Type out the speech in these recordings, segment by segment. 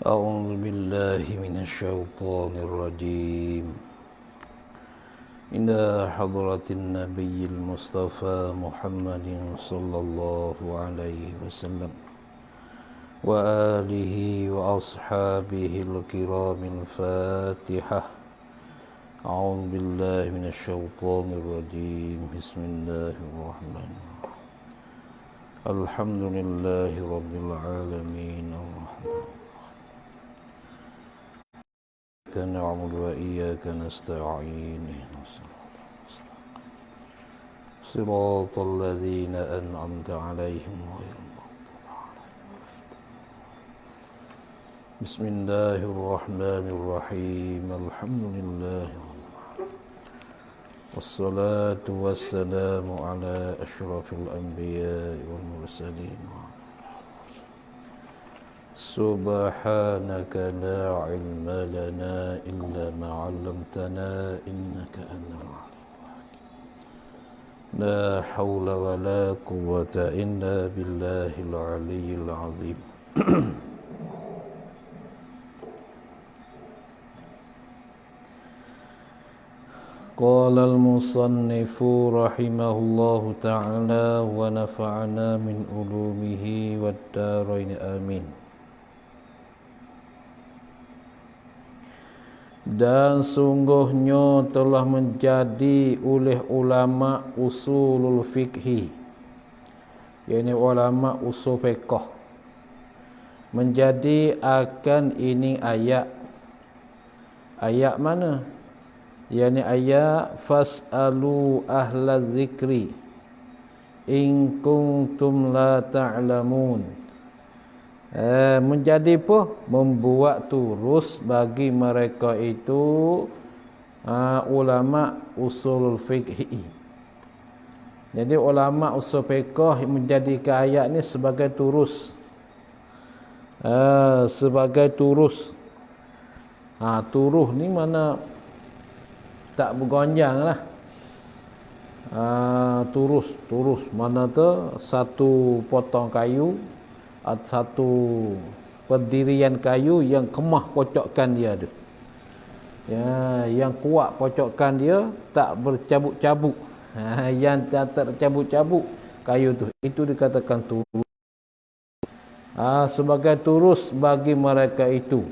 أعوذ بالله من الشيطان الرجيم. إلى حضرة النبي المصطفى محمد صلى الله عليه وسلم وآله وأصحابه الكرام الفاتحة. أعوذ بالله من الشيطان الرجيم. بسم الله الرحمن الرحيم. الحمد لله رب العالمين الرحمن إياك نعبد وإياك نستعين. صراط الذين أنعمت عليهم غير المغضوب عليهم. بسم الله الرحمن الرحيم. الحمد لله والصلاة والسلام على أشرف الأنبياء والمرسلين. سبحانك لا علم لنا إلا ما علمتنا إنك أنت العليم الحكيم. لا حول ولا قوة إلا بالله العلي العظيم. قال المصنف رحمه الله تعالى ونفعنا من علومه والدارين آمين. Dan sungguhnya telah menjadi oleh ulama usulul fikhi, yakni ulama usul fiqh, menjadi akan ini ayat mana? Yakni ayat fas'alu ahla zikri in kuntum la ta'lamun. Menjadi apa? Membuat turus bagi mereka itu ulama usul fiqh. Jadi ulama usul fiqh menjadikan ayat ni sebagai turus, sebagai turus. Turuh ni mana tak bergonjang lah. Turus mana tu satu potong kayu atau satu pendirian kayu yang kemah pocokkan dia tu. Ya, yang kuat pocokkan dia tak bercabuk-cabuk. Yang tak tercabuk-cabuk kayu tu, itu dikatakan turus. Sebagai turus bagi mereka itu.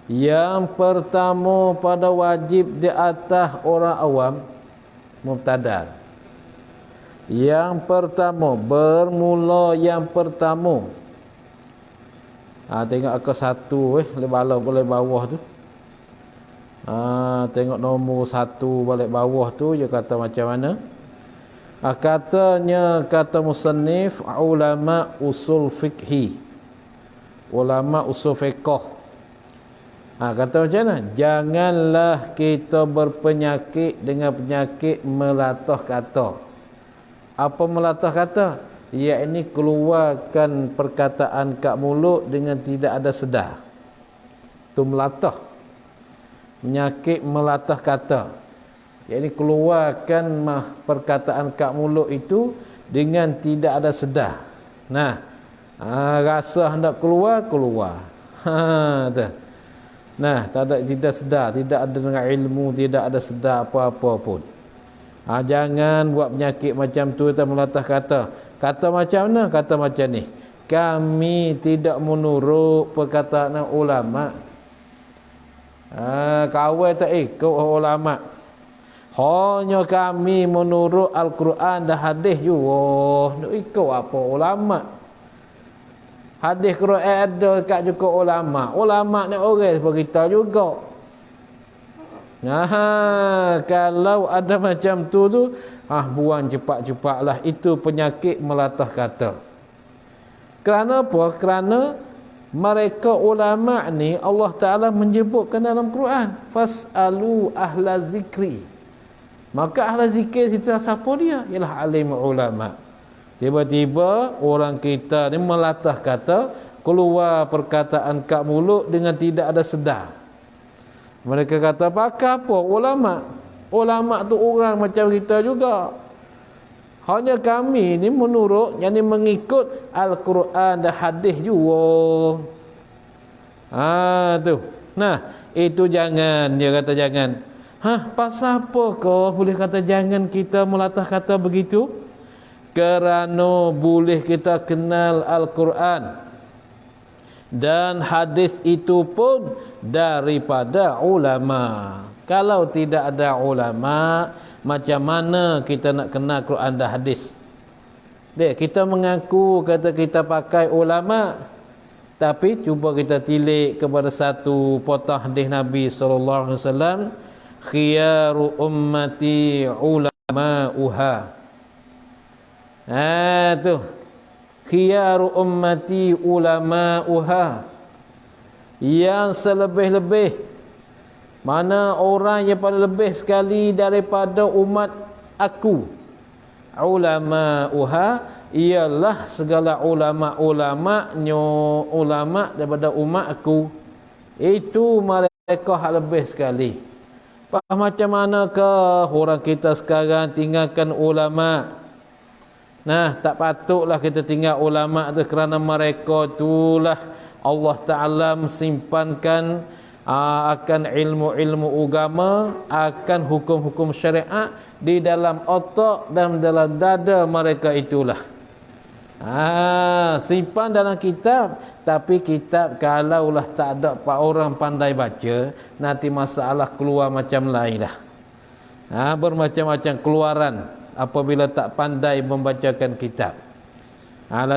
Yang pertama pada wajib di atas orang awam mubtada. Yang pertama, bermula yang pertama. Tengok ke satu boleh bawah tu. Tengok nombor satu balik bawah tu, dia kata macam mana? Katanya, kata musannif, ulama usul fikhi, ulama usul fiqh. Kata macam mana? Janganlah kita berpenyakit dengan penyakit melatah kata. Apa melatah kata? Iaitu keluarkan perkataan kat mulut dengan tidak ada sedar. Itu melatah. Penyakit melatah kata. Iaitu keluarkan perkataan kat mulut itu dengan tidak ada sedar. Rasa hendak keluar. Tidak sedar, tidak ada dengan ilmu, tidak ada sedar apa-apa pun. Jangan buat penyakit macam tu, kita melatah kata. Kata macam mana? Kata macam ni. Kami tidak menurut perkataan ulama. Kawai tak ikut ulama. Hanya kami menurut Al-Quran dan hadis juga. Nak ikut apa ulama? Hadis Quran ada kat juga ulama. Ulama ni orang seperti kita juga. Kalau ada macam tu buang cepat-cepatlah. Itu penyakit melatah kata. Kerana apa? Kerana mereka ulama ni Allah Ta'ala menyebutkan dalam Quran, fas'alu ahla zikri. Maka ahla zikir situ siapa dia? Ialah alim ulama. Tiba-tiba orang kita ni melatah kata, keluar perkataan kat mulut dengan tidak ada sedar. Mereka kata, pakai apa? Ulama. Ulama tu orang macam kita juga. Hanya kami ni menurut, yang ni mengikut Al-Quran dan hadis juga. Tu. Nah, itu jangan, dia kata jangan. Pasal apa kau boleh kata jangan kita melatah kata begitu? Kerana boleh kita kenal Al-Quran dan hadis itu pun daripada ulama. Kalau tidak ada ulama, macam mana kita nak kenal Quran dan hadis? Kita mengaku kata kita pakai ulama, tapi cuba kita tilik kepada satu potong hadis Nabi sallallahu alaihi wasallam, khiyaru ummati ulama'uha. Tu. Khiyaru ummati ulama'uha. Yang selebih-lebih, mana orang yang paling lebih sekali daripada umat aku, ulama'uha, ialah segala ulama'-ulama'nya, ulama' daripada umat aku. Itu mereka lebih sekali. Macam manakah orang kita sekarang tinggalkan ulama'? Nah, tak patutlah kita tinggal ulama' tu, kerana mereka itulah Allah Ta'ala simpankan akan ilmu-ilmu agama, akan hukum-hukum syariat di dalam otak dan dalam dada mereka itulah. Simpan dalam kitab, tapi kitab kalaulah tak ada orang pandai baca, nanti masalah keluar macam lain dah. Bermacam-macam keluaran apabila tak pandai membacakan kitab.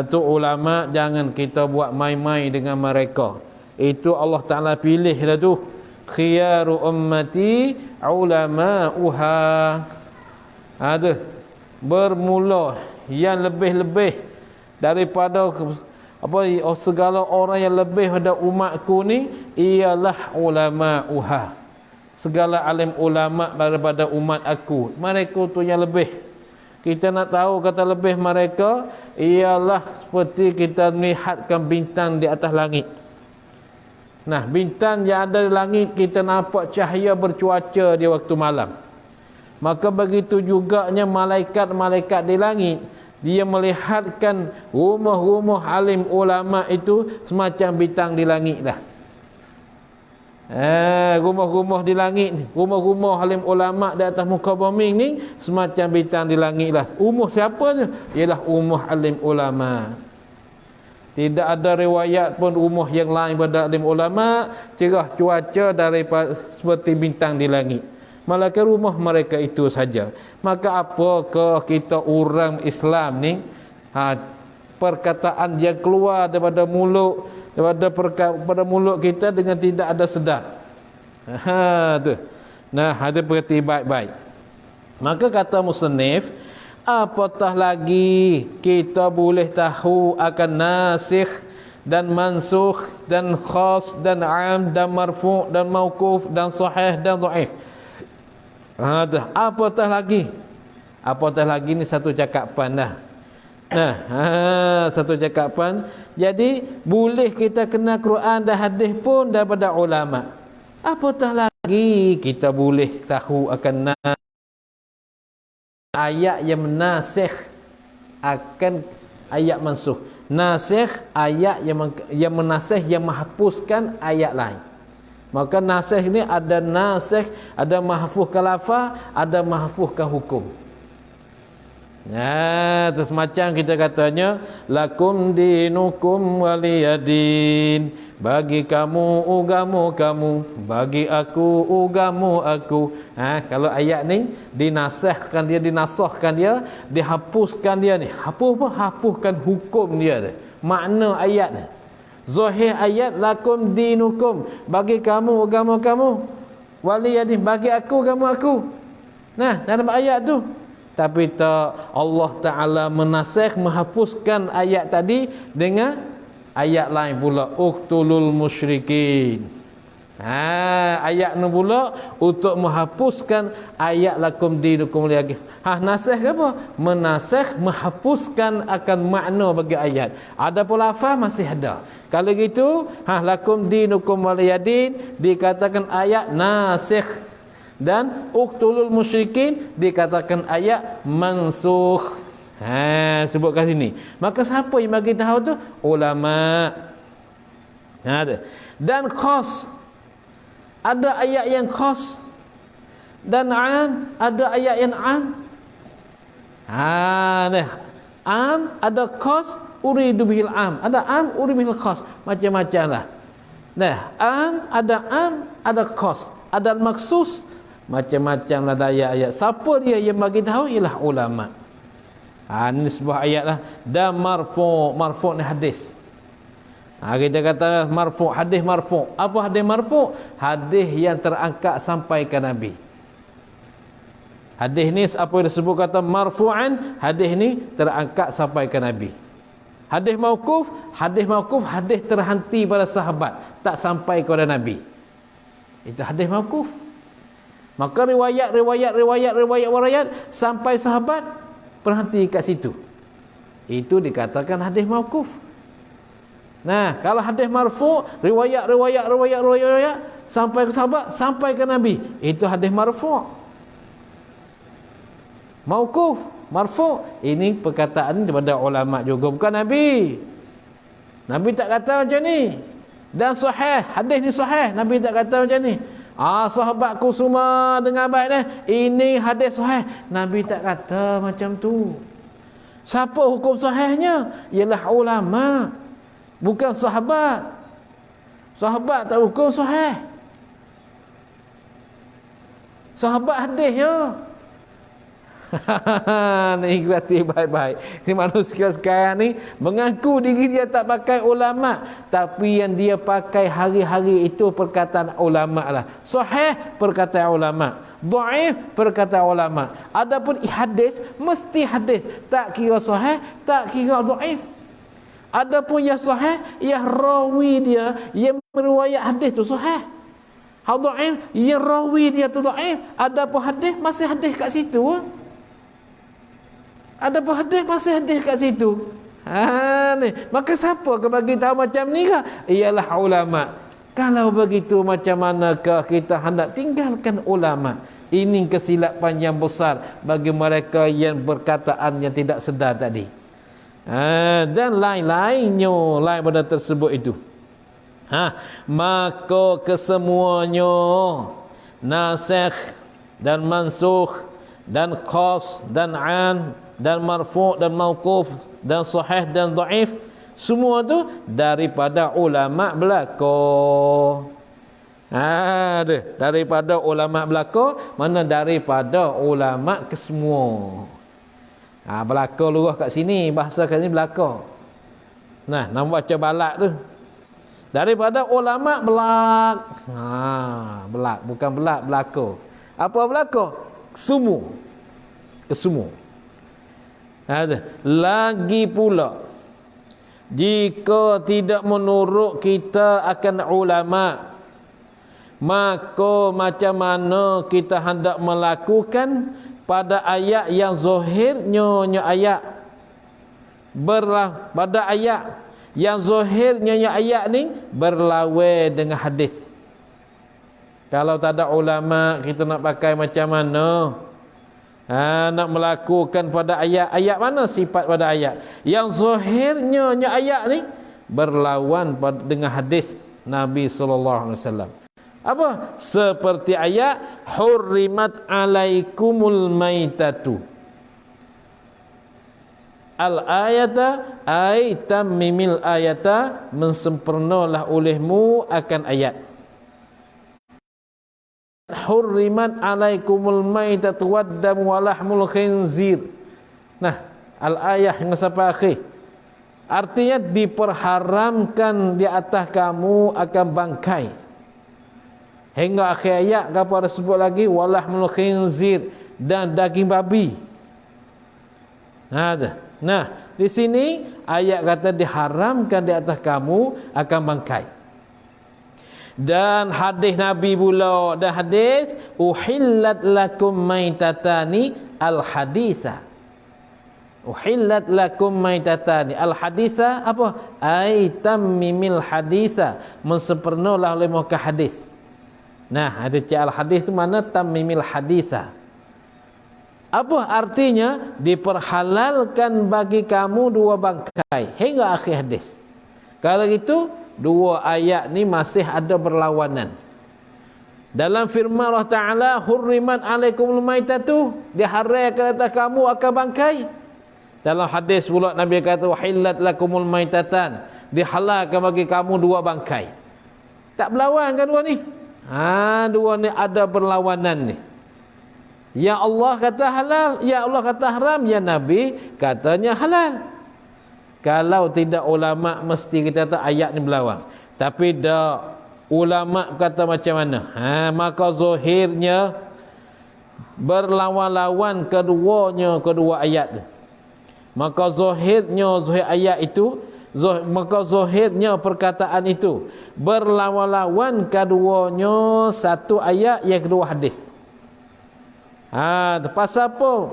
Tu ulama, jangan kita buat main-main dengan mereka. Itu Allah Ta'ala pilih dah tu. Khiyaru ummati ulama'uha. Bermula yang lebih-lebih daripada segala orang yang lebih pada umatku ni ialah ulama'uha. Segala alim ulama daripada umat aku, mereka tu yang lebih. Kita nak tahu kata lebih mereka ialah seperti kita melihatkan bintang di atas langit. Nah, bintang yang ada di langit, kita nampak cahaya bercuaca di waktu malam. Maka begitu juganya malaikat-malaikat di langit, dia melihatkan rumah-rumah alim ulama itu semacam bintang di langit dah. Rumah-rumah di langit ni, rumah-rumah alim ulama di atas muka bumi ni semacam bintang di langit lah. Umur siapa tu? Ialah umur alim ulama. Tidak ada riwayat pun umur yang lain pada alim ulama cerah cuaca daripada seperti bintang di langit. Malaikat rumah mereka itu saja. Maka apakah kita orang Islam ni, perkataan yang keluar daripada mulut, daripada mulut kita dengan tidak ada sedar. Tu. Nah, ada perhati baik-baik. Maka kata musannif, apatah lagi kita boleh tahu akan nasikh dan mansukh dan khas dan am dan marfu' dan mauquf dan sahih dan dhaif. Apatah lagi? Apatah lagi ni satu cakapan dah. Satu cakapan. Jadi boleh kita kenal Quran dan hadis pun daripada ulama. Apatah lagi kita boleh tahu akan ayat yang menasikh akan ayat mansukh. Nasikh ayat yang menasikh, yang menghapuskan ayat lain. Maka nasikh ni ada nasikh, ada mahfuzkan lafaz, ada mahfuzkan hukum. Terus macam kita katanya, lakum dinukum waliyadin, bagi kamu ugamu kamu, bagi aku ugamu aku. Kalau ayat ni dinasahkan dia, dinasahkan dia, dihapuskan dia ni. Hapuskan hukum dia. Makna ayat ni. Zahir ayat, lakum dinukum, bagi kamu ugamu kamu, waliyadin, bagi aku ugamu aku. Dalam ayat tu. Tapi tak, Allah Ta'ala menasakh, menghapuskan ayat tadi dengan ayat lain pula, uqtulul musyrikin. Ayat ni pula untuk menghapuskan ayat lakum dinukum lagi. Nasakh ke apa? Menasakh, menghapuskan akan makna bagi ayat. Ada pula lafaz masih ada. Kalau gitu, lakum dinukum waliyadin dikatakan ayat nasikh. Dan uqtulul musyrikin dikatakan ayat mansukh. Sebut kat sini. Maka siapa yang bagi tahu tu? Ulama. Dan khas, ada ayat yang khas, dan am, ada ayat yang am. Am ada khas, uridu bihil am, ada am uridu bihil khas, macam-macam lah. Am, ada khas, ada maksus, macam-macam lah ayat-ayat. Siapa dia yang bagi tahu? Ialah ulama. Ini sebuah ayat lah. Dan marfu' ni hadis. Kita kata marfu', hadis marfu'. Apa hadis marfu'? Hadis yang terangkat sampai ke Nabi. Hadis ni apa yang disebut kata marfu'an, hadis ni terangkat sampai ke Nabi. Hadis mauquf, hadis terhenti pada sahabat, tak sampai kepada Nabi. Itu hadis mauquf. Maka riwayat sampai sahabat berhenti kat situ. Itu dikatakan hadis mauquf. Kalau hadis marfu', riwayat sampai ke sahabat, sampai ke Nabi, itu hadis marfu'. Mauquf, marfu', ini perkataan daripada ulama juga, bukan Nabi. Nabi tak kata macam ni. Dan sahih, hadis ni sahih, Nabi tak kata macam ni. Sahabatku semua dengar baik ni, ini hadis sahih, Nabi tak kata macam tu. Siapa hukum sahihnya? Ialah ulama, bukan sahabat. Sahabat tak hukum sahih. Sahabat hadisnya. Ni berarti baik-baik. Ni manusia sekarang ni mengaku diri dia tak pakai ulama, tapi yang dia pakai hari-hari itu perkataan ulama lah. Sahih, perkataan ulama. Dhaif, perkataan ulama. Adapun hadis, mesti hadis, tak kira sahih, tak kira dhaif. Adapun yang sahih, yang rawi dia yang meriwayat hadis tu sahih. Dhaif, yang rawi dia tu dhaif. Adapun hadis, masih hadis kat situ. Ada pun hadis, masih hadis kat situ. Ni. Maka siapa ke bagi tahu macam ni ke? Ialah ulama. Kalau begitu, macam manakah kita hendak tinggalkan ulama? Ini kesilapan yang besar bagi mereka yang berkataan yang tidak sedar tadi. Dan lain-lainnya, lain pada tersebut itu. Maka kesemuanya nasikh dan mansukh dan khas dan an dan marfu' dan mauquf dan sahih dan dhaif, semua tu daripada ulama belaka. Daripada ulama belaka, mana daripada ulama kesemua. Belaka lurah kat sini, bahasa kat sini belaka. Nak baca balak tu. Daripada ulama belak. Belak, bukan belak, belaka. Apa belaka? Kesemua. Lagi pula, jika tidak menurut kita akan ulama, maka macam mana kita hendak melakukan pada ayat yang zahirnya ayat pada ayat yang zahirnya ayat ni berlawan dengan hadis. Kalau tak ada ulama, kita nak pakai macam mana? Nak melakukan pada ayat mana sifat pada ayat yang zahirnya ayat ni berlawan dengan hadis Nabi sallallahu alaihi wasallam. Apa? Seperti ayat hurrimat alaikumul maitatu. Al-ayata ay tammimil ayata, mensempurnalah olehmu akan ayat. Hurrimat alaikumul maitatu waddam walahmul khinzir. Al-ayah yang sampai akhir. Artinya diperharamkan di atas kamu akan bangkai. Hingga akhir ayat apa ada sebut lagi walahmul khinzir, dan daging babi. Di sini ayat kata diharamkan di atas kamu akan bangkai. Dan hadis Nabi pula, dan hadis uhillat lakum maitatani al-haditha. Uhillat lakum maitatani al-haditha apa? Ai tammimil haditha, mensempurnalah oleh muka hadis. Ada cik al-hadis tu mana tammimil haditha. Apa artinya? Diperhalalkan bagi kamu dua bangkai hingga akhir hadis. Kalau gitu dua ayat ni masih ada berlawanan. Dalam firman Allah Ta'ala, hurriman alaikumul maitatu, diharamkan atas kamu akan bangkai. Dalam hadis pula Nabi kata, wahillat lakumul maitatan, dihalalkan bagi kamu dua bangkai. Tak berlawan kan dua ni? Dua ni ada berlawanan ni. Ya Allah kata halal, ya Allah kata haram, ya Nabi katanya halal. Kalau tidak ulama mesti kita kata ayat ni berlawan. Tapi dak, ulama kata macam mana? Maka zahirnya berlawan-lawan kedua ayat tu. Maka zahirnya ayat itu, maka zahirnya perkataan itu berlawan-lawan keduanya, satu ayat yang kedua hadis. Pasal apa?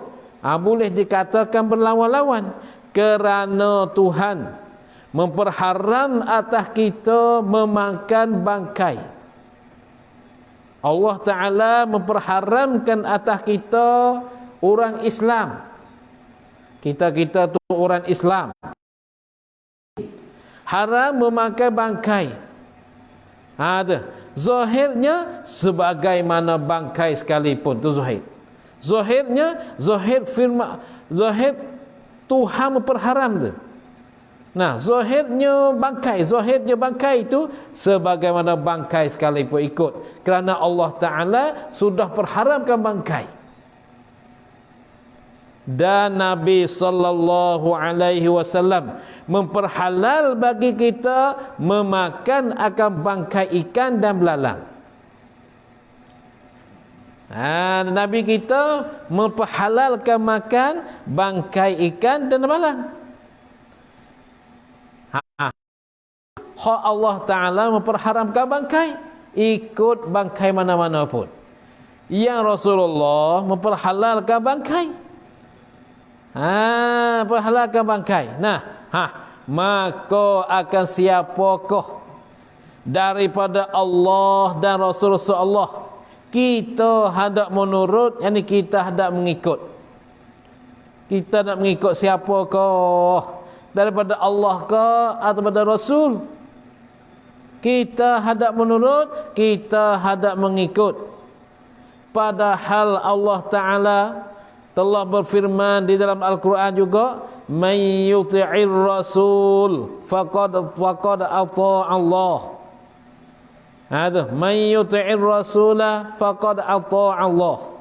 Boleh dikatakan berlawan-lawan kerana Tuhan memperharam atas kita memakan bangkai. Allah Ta'ala memperharamkan atas kita orang Islam. Kita tu orang Islam. Haram memakai bangkai. Zahirnya sebagaimana bangkai sekalipun, tu zahir. Zahirnya, zahir firman, zahir Tuhan memperharam tu. Nah, zahirnya bangkai itu sebagaimana bangkai sekalipun ikut. Kerana Allah Ta'ala sudah perharamkan bangkai. Dan Nabi sallallahu alaihi wasallam memperhalal bagi kita memakan akan bangkai ikan dan belalang. Nabi kita memperhalalkan makan bangkai ikan dan belalang. Hak Allah Ta'ala memperharamkan bangkai, ikut bangkai mana-mana pun. Yang Rasulullah memperhalalkan bangkai, perhalalkan bangkai. Maka akan siapakah daripada Allah dan Rasulullah kita hendak menurut, yakni kita hendak mengikut. Kita nak mengikut siapakah? Daripada Allah ke atau daripada Rasul? Kita hendak menurut, kita hendak mengikut. Padahal Allah Ta'ala telah berfirman di dalam Al-Quran juga, "Man yuti'ir rasul faqad ata Allah." Man yuti'ir rasula faqad ata Allah.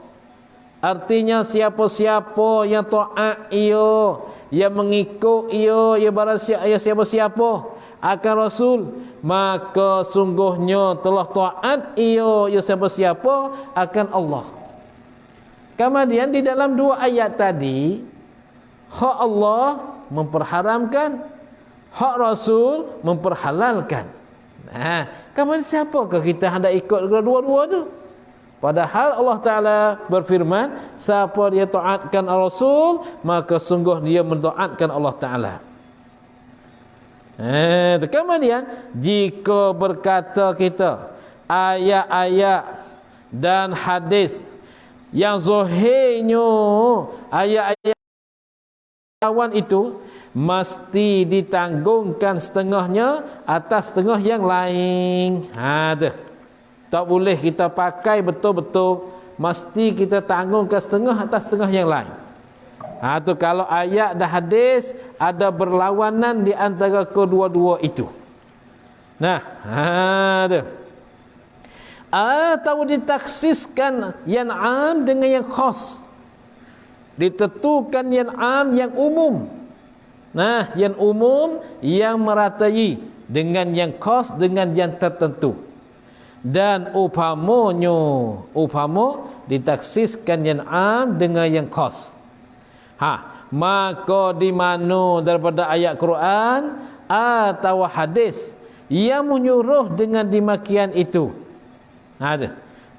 Artinya siapa-siapa yang taat ia, yang mengikut ia, siapa-siapa akan Rasul, maka sungguhnya telah taat ia, siapa-siapa akan Allah. Kemudian di dalam dua ayat tadi, hak Allah memperharamkan, hak Rasul memperhalalkan. Kemudian siapakah kita hendak ikut dua-dua tu? Padahal Allah Ta'ala berfirman, siapa dia taatkan Rasul, maka sungguh dia mentaatkan Allah Ta'ala. Kemudian jika berkata kita ayat-ayat dan hadis yang zahirnya ayat-ayat lawan itu mesti ditanggungkan setengahnya atas setengah yang lain. Tak boleh kita pakai betul-betul, mesti kita tanggungkan setengah atas setengah yang lain. Tu kalau ayat dan hadis ada berlawanan di antara kedua-dua itu. Atau ditaksiskan yang am dengan yang khas. Ditentukan yang am yang umum. Yang umum yang meratai dengan yang khas dengan yang tertentu. Dan upama ditaksiskan yang am dengan yang khas. Maka di mana daripada ayat Quran atau hadis yang menyuruh dengan demikian itu.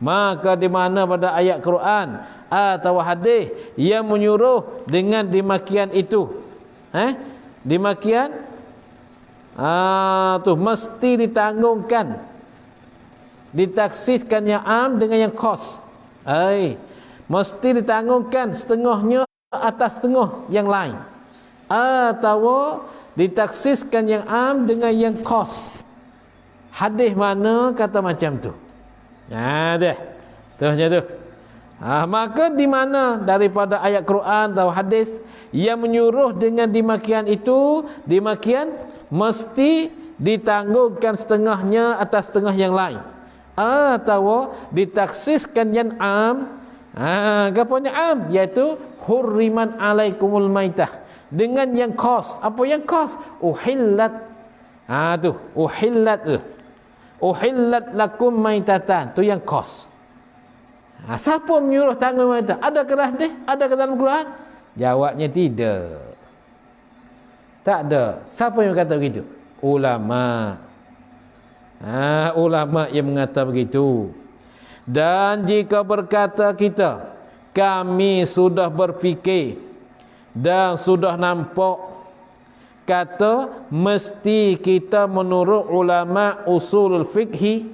Maka di mana pada ayat Quran atau hadis yang menyuruh dengan demikian itu. Demikian mesti ditanggungkan, ditaksiskan yang am dengan yang khas. Mesti ditanggungkan setengahnya atas setengah yang lain, atau ditaksiskan yang am dengan yang khas. Hadis mana kata macam tu? Dah. Tu macam tu. Maka di mana daripada ayat Quran atau hadis yang menyuruh dengan demikian itu, demikian mesti ditanggungkan setengahnya atas setengah yang lain, atau ditaksiskan yang am. Kapanya am, iaitu hurriman alaikumul maitah, dengan yang khas. Apa yang khas? Uhillat. Tu uhillat tu. Uhillat lakum maitatan, tu yang khas. Siapa menyuruh tanggung maitah? Ada ke hadis? Ada ke dalam Quran? Jawabnya tidak. Tak ada. Siapa yang kata begitu? Ulama. Ulama yang mengata begitu. Dan jika berkata kita, kami sudah berfikir dan sudah nampak, kata mesti kita menurut ulama usul fikhi,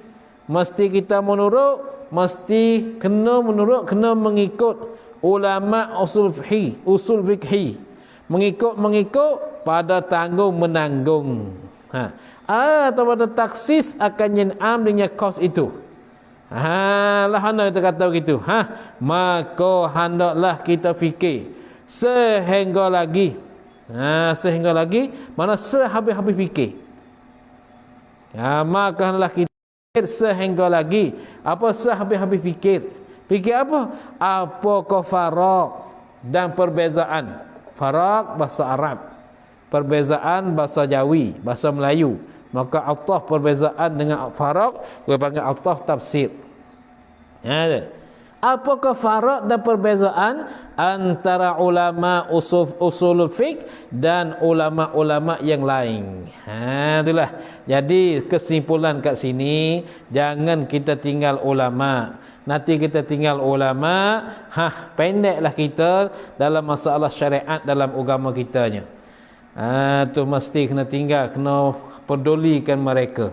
mesti kita menurut, mesti kena menurut, kena mengikut ulama usul fikhi, mengikut pada tanggung menanggung. Atau pada taksis akan yang am dengan kos itu. Lah hana kita kata begitu. Maka hendaklah kita fikir sehingga lagi. Sehingga lagi mana sehabis-habis fikir. Maka hendaklah kita fikir sehingga lagi. Apa sehabis-habis fikir? Fikir apa? Apakah faraq dan perbezaan? Faraq bahasa Arab, perbezaan bahasa Jawi, bahasa Melayu. Maka ataf perbezaan dengan faraq kita panggil ataf tafsir. Apakah faraq dan perbezaan antara ulama usul fiqh dan ulama-ulama yang lain? Itulah. Jadi kesimpulan kat sini, jangan kita tinggal ulama. Nanti kita tinggal ulama, pendeklah kita dalam masalah syariat dalam agama kitanya. Tu mesti kena tinggal, kena pedulikan mereka.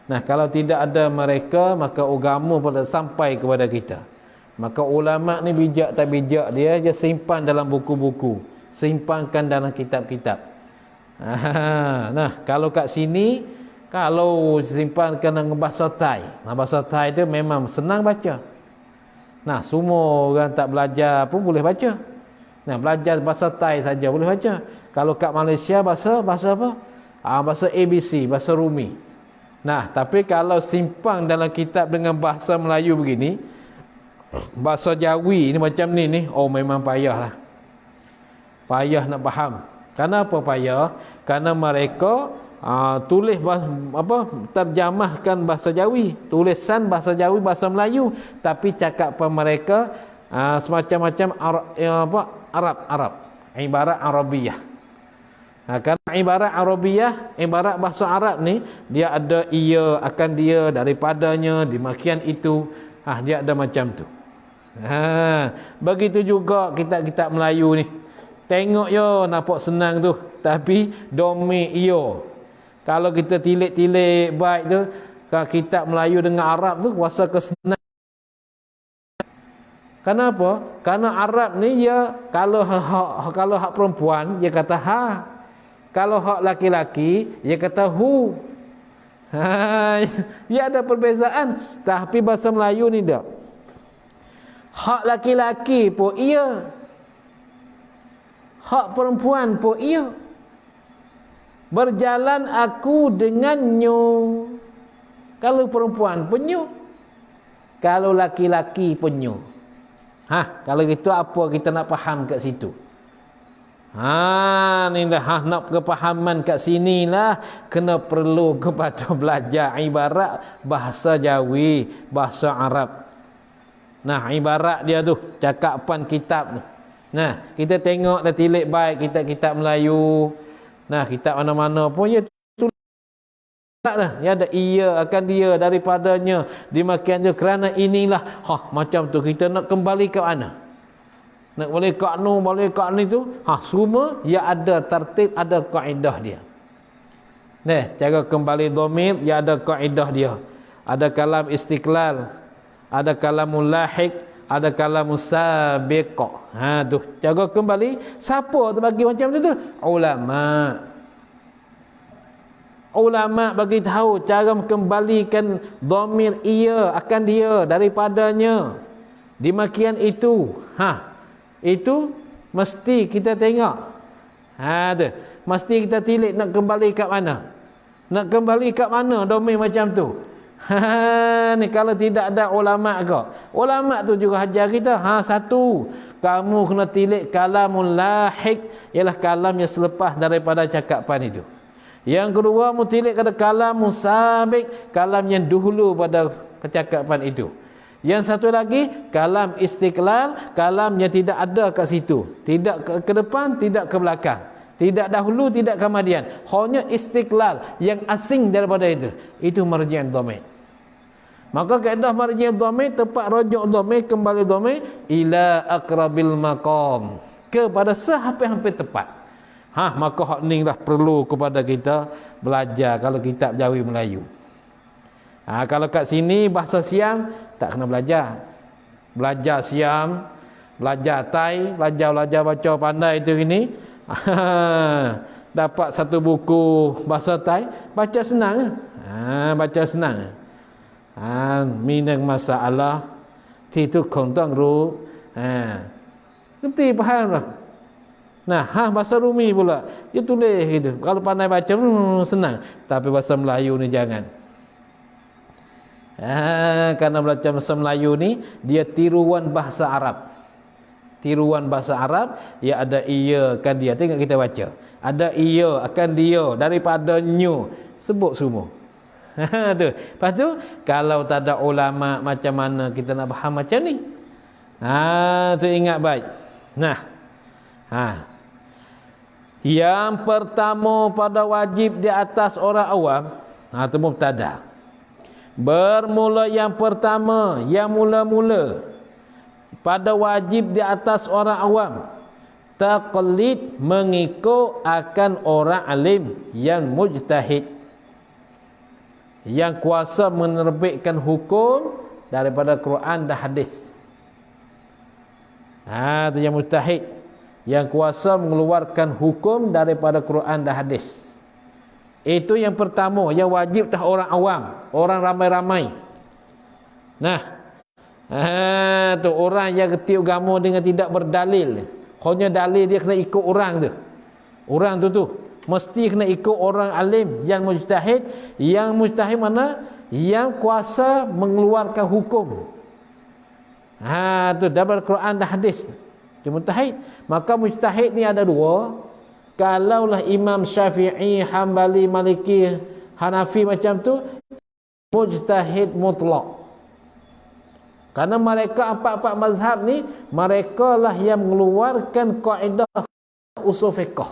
Nah, kalau tidak ada mereka, maka agama pun tak sampai kepada kita. Maka ulama ni bijak tak bijak, dia simpan dalam buku-buku, simpankan dalam kitab-kitab. Nah, kalau kat sini, kalau simpankan dengan bahasa Thai, bahasa Thai tu memang senang baca. Nah, semua orang tak belajar pun boleh baca. Nah, belajar bahasa Thai saja boleh baca. Kalau kat Malaysia bahasa apa? Bahasa ABC, bahasa Rumi. Nah, tapi kalau simpang dalam kitab dengan bahasa Melayu begini, bahasa Jawi ni macam ni, oh memang payahlah. Payah nak faham. Kenapa payah? Kerana mereka tulis terjemahkan bahasa Jawi, tulisan bahasa Jawi, bahasa Melayu, tapi cakapan mereka semacam-macam Arab, ibarat Arabiah. Kerana ibarat Arabiah, ibarat bahasa Arab ni, dia ada ia, akan dia, daripadanya, demikian itu. Dia ada macam tu. Begitu juga kitab-kitab Melayu ni. Tengok yo nampak senang tu, tapi domain ia. Kalau kita tilik-tilik baik tu, kitab Melayu dengan Arab tu kuasa kesenang. Kenapa? Karena Arab ni ya, kalau hak perempuan dia kata ha. Kalau hak laki-laki dia kata hu. Ya ada perbezaan, tapi bahasa Melayu ni tak. Hak laki-laki pun iya, hak perempuan pun iya. Berjalan aku dengannya. Kalau perempuan penyu, kalau laki-laki penyu. Kalau gitu apa kita nak faham kat situ? Ni dah nak kepahaman kat sinilah, kena perlu kepada belajar ibarat bahasa Jawi, bahasa Arab. Nah, ibarat dia tu, cakapan kitab tu. Nah, kita tengok dah tilik baik kitab-kitab Melayu. Nah, kitab mana-mana pun ya tulis dah. Ya ada ia, akan dia, daripadanya, demikian je. Kerana inilah, macam tu kita nak kembali ke mana? Nak boleh kat nu, boleh kat ni tu. Semua ya ada tertib, ada kaedah dia. Cara kembali dhamir, ya ada kaedah dia. Ada kalam istiqlal, ada kalamul lahiq, ada kalamul sabiq. Tu cara kembali. Siapa tu bagi macam tu? Ulama. Ulama bagi tahu cara mengembalikan dhamir ia akan dia daripadanya. Di makian itu, itu mesti kita tengok. Tu. Mesti kita tilik nak kembali kat mana? Nak kembali kat mana dhamir macam tu? Ni kalau tidak ada ulama ke? Ulama tu juga ajar kita. Satu, kamu kena tilik kalamul lahik, ialah kalam yang selepas daripada cakapan itu. Yang kedua, mutilik kata kalam musabik, kalam yang dahulu pada percakapan itu. Yang satu lagi, kalam istiqlal, kalam yang tidak ada kat situ. Tidak ke depan, tidak ke belakang. Tidak dahulu, tidak kemudian. Hanya istiqlal, yang asing daripada itu. Itu marji' dhamir. Maka kaedah marji' dhamir, tempat rujuk dhamir, kembali dhamir, ila aqrabil maqam. Kepada sehampir-hampir tepat. Maka hak ni lah perlu kepada kita belajar kalau kitab Jawi Melayu. Kalau kat sini bahasa Siam tak kena belajar. Belajar Siam, belajar Tai, belajar baca pandai itu ini. Dapat satu buku bahasa Tai, baca senang. Baca senang. Minang masalah titu kontang ru. Ngerti faham lah. Nah, bahasa Rumi pula. Dia tulis gitu. Kalau pandai baca senang. Tapi bahasa Melayu ni jangan. Karena belajar bahasa Melayu ni dia tiruan bahasa Arab. Tiruan bahasa Arab, ya ada ia akan dia. Tengok kita baca. Ada ia akan dia daripada nyu. Sebut semua. Tu. Lepas tu kalau tak ada ulama macam mana kita nak faham macam ni? Tu ingat baik. Yang pertama pada wajib di atas orang awam, itu mubtada. Bermula yang pertama, yang mula-mula pada wajib di atas orang awam, taqlid, mengikut akan orang alim yang mujtahid, yang kuasa menerbitkan hukum daripada Quran dan hadis. Itu yang mujtahid, yang kuasa mengeluarkan hukum daripada Quran dan hadis. Itu yang pertama, yang wajib dah orang awam, orang ramai-ramai. Tu orang yang kerti agama dengan tidak berdalil. Hanya dalil dia kena ikut orang tu. Orang tu mesti kena ikut orang alim yang mujtahid. Yang mujtahid mana? Yang kuasa mengeluarkan hukum. Tu daripada Quran dan hadis. Dia mujtahid. Maka mujtahid ni ada dua. Kalaulah Imam Syafi'i, Hambali, Maliki, Hanafi macam tu, mujtahid mutlak. Karena mereka empat-empat mazhab ni, mereka lah yang mengeluarkan kaedah usul fiqh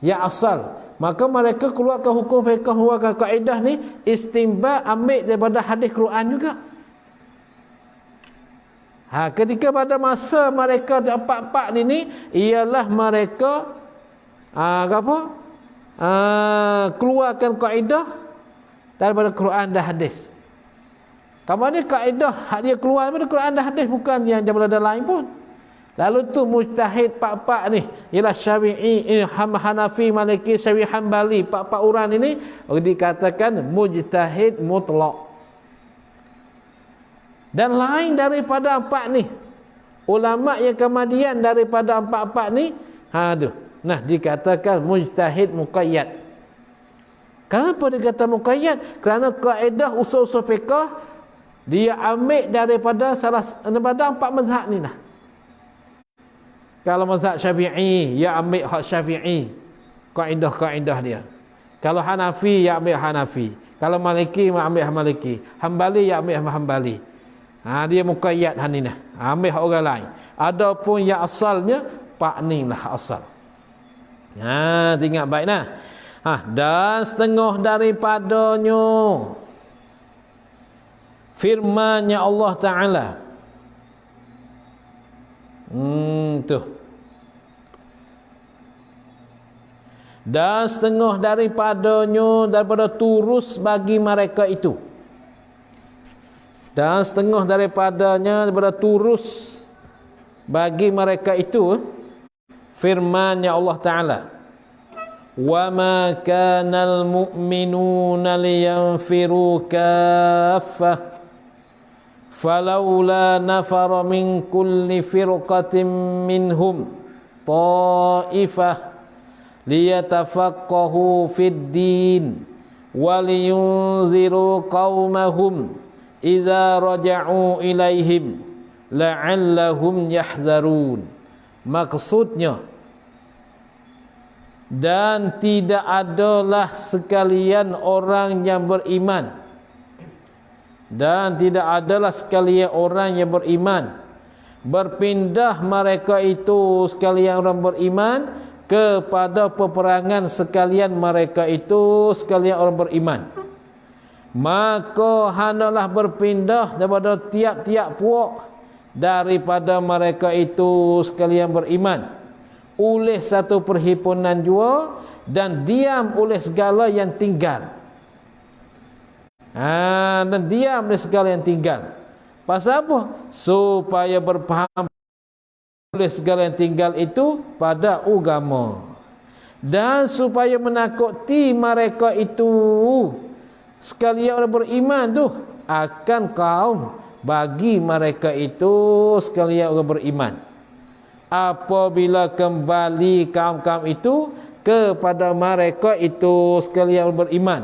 yang asal. Maka mereka keluarkan hukum fiqh, mengeluarkan kaedah ni, istinbat ambil daripada hadis Quran juga. Ketika pada masa mereka empat-empat ni ialah mereka keluarkan kaedah daripada Quran dan hadis. Kamu ni kaedah dia keluar daripada Quran dan hadis, bukan yang daripada lain pun. Lalu tu mujtahid empat-empat ni ialah Syafi'i, Hanafi, Maliki, Syafi'i, Hambali, empat-empat orang ini dikatakan mujtahid mutlak. Dan lain daripada empat ni, ulama yang kemudian daripada empat-empat ni, dikatakan mujtahid muqayyad. Kenapa dia kata muqayyad? Kerana kaedah usul-usul fiqh dia ambil daripada daripada empat mazhab ni lah. Kalau mazhab Syafi'i, dia ambil hak Syafi'i, kaedah-kaedah dia. Kalau Hanafi, dia ambil Hanafi. Kalau Maliki, dia ambil Maliki. Hambali, dia ambil Hambali. Dia muqayyad haninah, ambil hak orang lain. Adapun yang asalnya pak ni lah asal. Ingat baik nah. Dan setengah daripadanya firman-Nya Allah Taala. Dan setengah daripadanya daripada turus bagi mereka itu. Dan setengah daripadanya daripada turus bagi mereka itu firman-Nya Allah Ta'ala. wa ma kanal mu'minuna liyanfiru kaffah falaula nafara min kulli firqatin minhum ta'ifah liyatafaqahu fid din waliyunziru qaumahum idza raja'u ilaihim la'allahum yahzarun. Maksudnya, dan tidak adalah sekalian orang yang beriman, dan tidak adalah sekalian orang yang beriman berpindah mereka itu sekalian orang beriman kepada peperangan sekalian mereka itu sekalian orang beriman, maka hendaklah berpindah daripada tiap-tiap puak daripada mereka itu sekalian beriman oleh satu perhimpunan jua, dan diam oleh segala yang tinggal. Dan diam oleh segala yang tinggal. Pasal apa? Supaya berfaham oleh segala yang tinggal itu pada agama, dan supaya menakuti mereka itu sekalian orang beriman tu akan kaum bagi mereka itu sekalian orang beriman apabila kembali kaum-kaum itu kepada mereka itu sekalian orang beriman.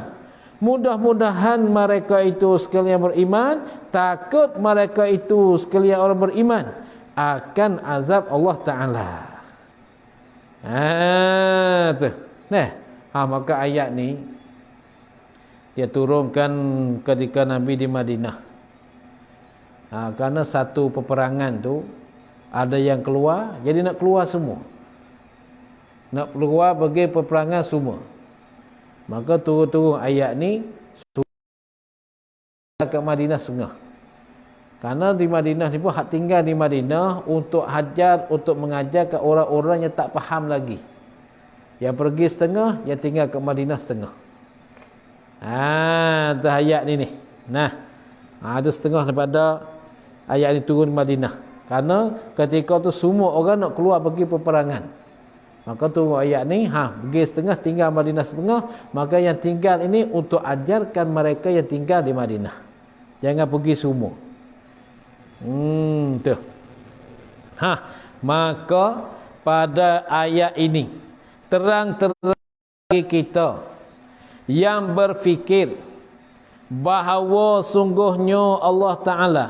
Mudah-mudahan mereka itu sekalian beriman, takut mereka itu sekalian orang beriman akan azab Allah Ta'ala. Maka ayat ni dia turunkan ketika Nabi di Madinah. Karena satu peperangan tu ada yang keluar, jadi nak keluar semua, nak keluar bagi peperangan semua. Maka turun-turun ayat ni ke Madinah setengah. Karena di Madinah ni pun hak tinggal di Madinah untuk hajar, untuk mengajar ke orang-orang yang tak faham lagi. Yang pergi setengah, yang tinggal ke Madinah setengah. Itu ayat ni. Ada setengah daripada ayat ni turun di Madinah. Karena ketika tu semua orang nak keluar pergi peperangan. Maka tu ayat ni, pergi setengah, tinggal Madinah setengah. Maka yang tinggal ini untuk ajarkan mereka yang tinggal di Madinah. Jangan pergi semua. Tu. Maka pada ayat ini terang-terang bagi kita yang berfikir bahawa sungguhnya Allah Ta'ala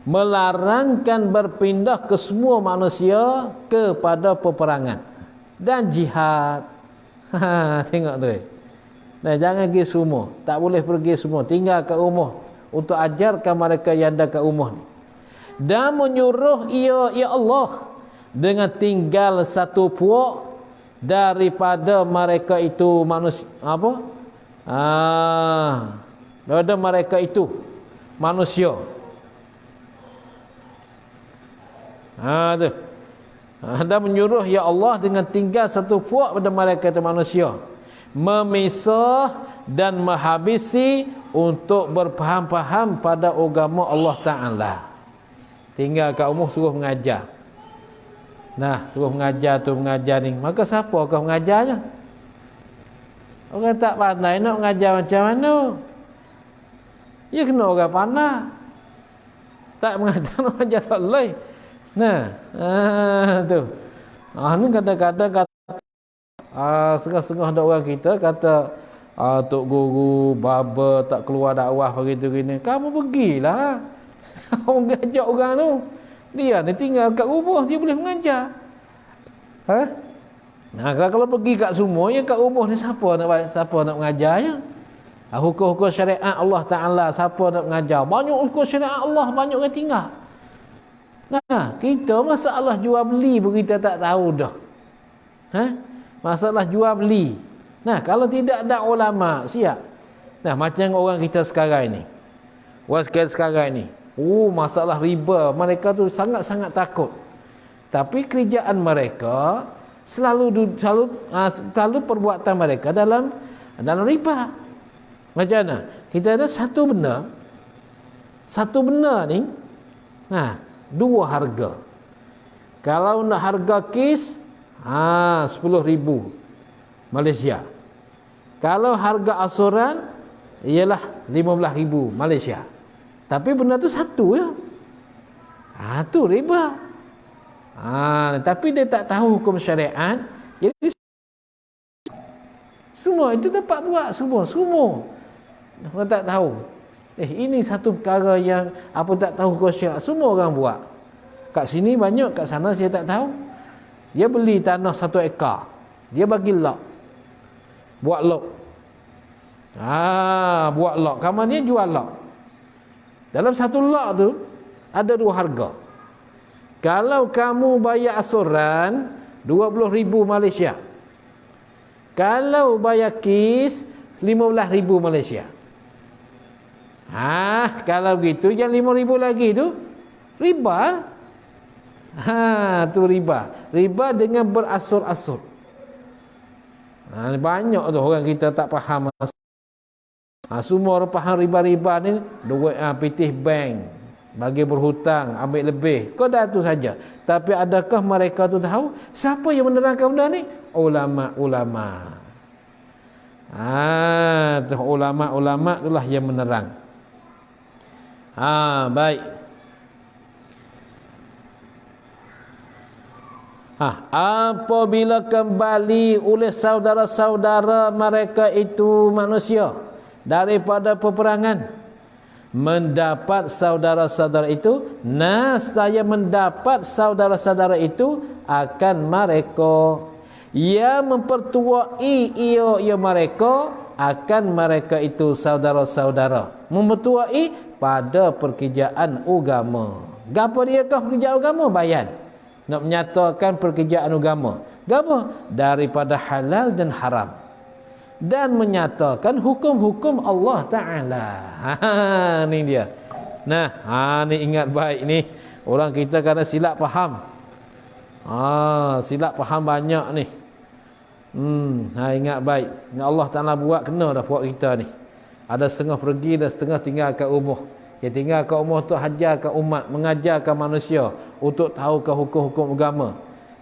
melarangkan berpindah ke semua manusia kepada peperangan dan jihad. Tengok tu. Jangan pergi semua, tak boleh pergi semua, tinggal kat rumah untuk ajarkan mereka yang ada kat rumah ni. Dan menyuruh ia, ya Allah, dengan tinggal satu puak daripada mereka itu manusia, daripada mereka itu manusia. Dan menyuruh ya Allah dengan tinggal satu puak pada mereka itu manusia, memisah dan menghabisi untuk berfaham-faham pada agama Allah Ta'ala. Tinggal kat rumah suruh mengajar. Suruh mengajar tu, mengajar ni. Maka siapa kau mengajarnya? Orang tak pandai nak mengajar macam mana? Ya kena orang pandai. Tak mengajar nak mengajar tak boleh. Tu. Ni kadang-kadang kata setengah-setengah ada orang kita kata Tok Guru, Baba tak keluar dakwah begitu gini. Kamu pergilah. Kamu ngajak orang tu. Dia ni tinggal kat rumah, dia boleh mengajar. Kalau pergi kat semua, yang kat rumah ni siapa nak mengajarnya? Hukum-hukum syariat Allah Ta'ala, siapa nak mengajar? Banyak hukum syariat Allah, banyak orang tinggal. Kita masalah jual beli pun kita tak tahu dah. Masalah jual beli. Kalau tidak ada ulama, siap. Macam orang kita sekarang ni. Orang sekarang ni. Masalah riba, mereka tu sangat-sangat takut. Tapi kerjaan mereka selalu perbuatan mereka dalam riba. Macam mana? Kita ada satu benda ni, dua harga. Kalau nak harga kis, 10,000. Malaysia. Kalau harga asuran ialah 15,000 Malaysia. Tapi benda tu satu je. Tu riba. Tapi dia tak tahu hukum syariat. Jadi semua itu dapat buat semua. Orang tak tahu. Ini satu perkara yang apa tak tahu hukum syariat. Semua orang buat. Kat sini banyak, kat sana saya tak tahu. Dia beli tanah 1 ekar. Dia bagi lock. Buat lock. Buat lock. Kamu ni jual lock. Dalam satu lock tu ada 2 harga. Kalau kamu bayar asuran 20,000 Malaysia. Kalau bayar kis 15,000 Malaysia. Kalau begitu yang 5,000 lagi tu riba. Tu riba. Riba dengan berasur-asur. Banyak tu orang kita tak faham. Semua orang faham riba-riba ni duit pitih bank, bagi berhutang, ambil lebih. Kau dah tu saja. Tapi adakah mereka tu tahu siapa yang menerangkan benda ni? Ulama-ulama. Ulama-ulama itulah yang menerang. Baik. Apabila kembali oleh saudara-saudara mereka itu manusia daripada peperangan, mendapat saudara-saudara itu, saya mendapat saudara-saudara itu akan mereka yang mempertuai ia mereka akan mereka itu saudara-saudara mempertuai pada pekerjaan agama. Gapo dia kah pekerjaan agama? Bayan. Nak menyatakan pekerjaan agama. Gapo? Daripada halal dan haram. Dan menyatakan hukum-hukum Allah Ta'ala. Ni dia. Ni ingat baik ni. Orang kita kadang silap faham. Silap faham banyak ni. Ingat baik. Ni Allah Ta'ala buat kena dah buat kita ni. Ada setengah pergi dan setengah tinggal kat rumah. Dia tinggal kat rumah untuk ajarkan umat, mengajarkan manusia untuk tahu ke hukum-hukum agama.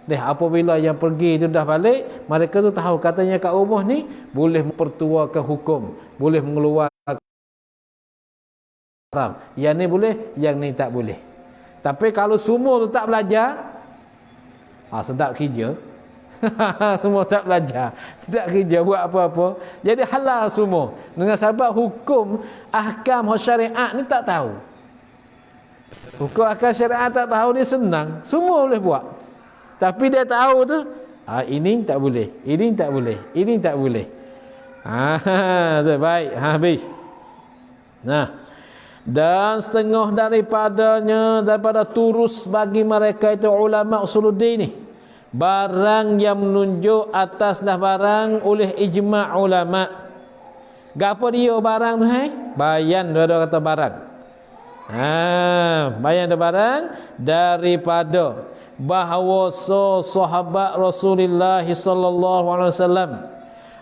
Apabila yang pergi itu dah balik, mereka tu tahu katanya kat rumah ni boleh mempertuakan hukum, boleh mengeluarkan haram. Yang ni boleh, yang ni tak boleh. Tapi kalau semua tu tak belajar, sedap kerja. Semua tak belajar, sedap kerja, buat apa-apa. Jadi halal semua. Dengan sebab hukum ahkam syariat ni tak tahu. Hukum ahkam syariat tak tahu, dia senang. Semua boleh buat. Tapi dia tahu tu, ini tak boleh, ini tak boleh, ini tak boleh. Baik, habis. Dan setengah daripada turus bagi mereka itu ulama usuluddin ni, barang yang menunjuk atas dah barang oleh ijma' ulama. Gapo dia barang tu bayan dia kata barang. Bayan dia barang daripada bahawa sahabat Rasulullah sallallahu alaihi wasallam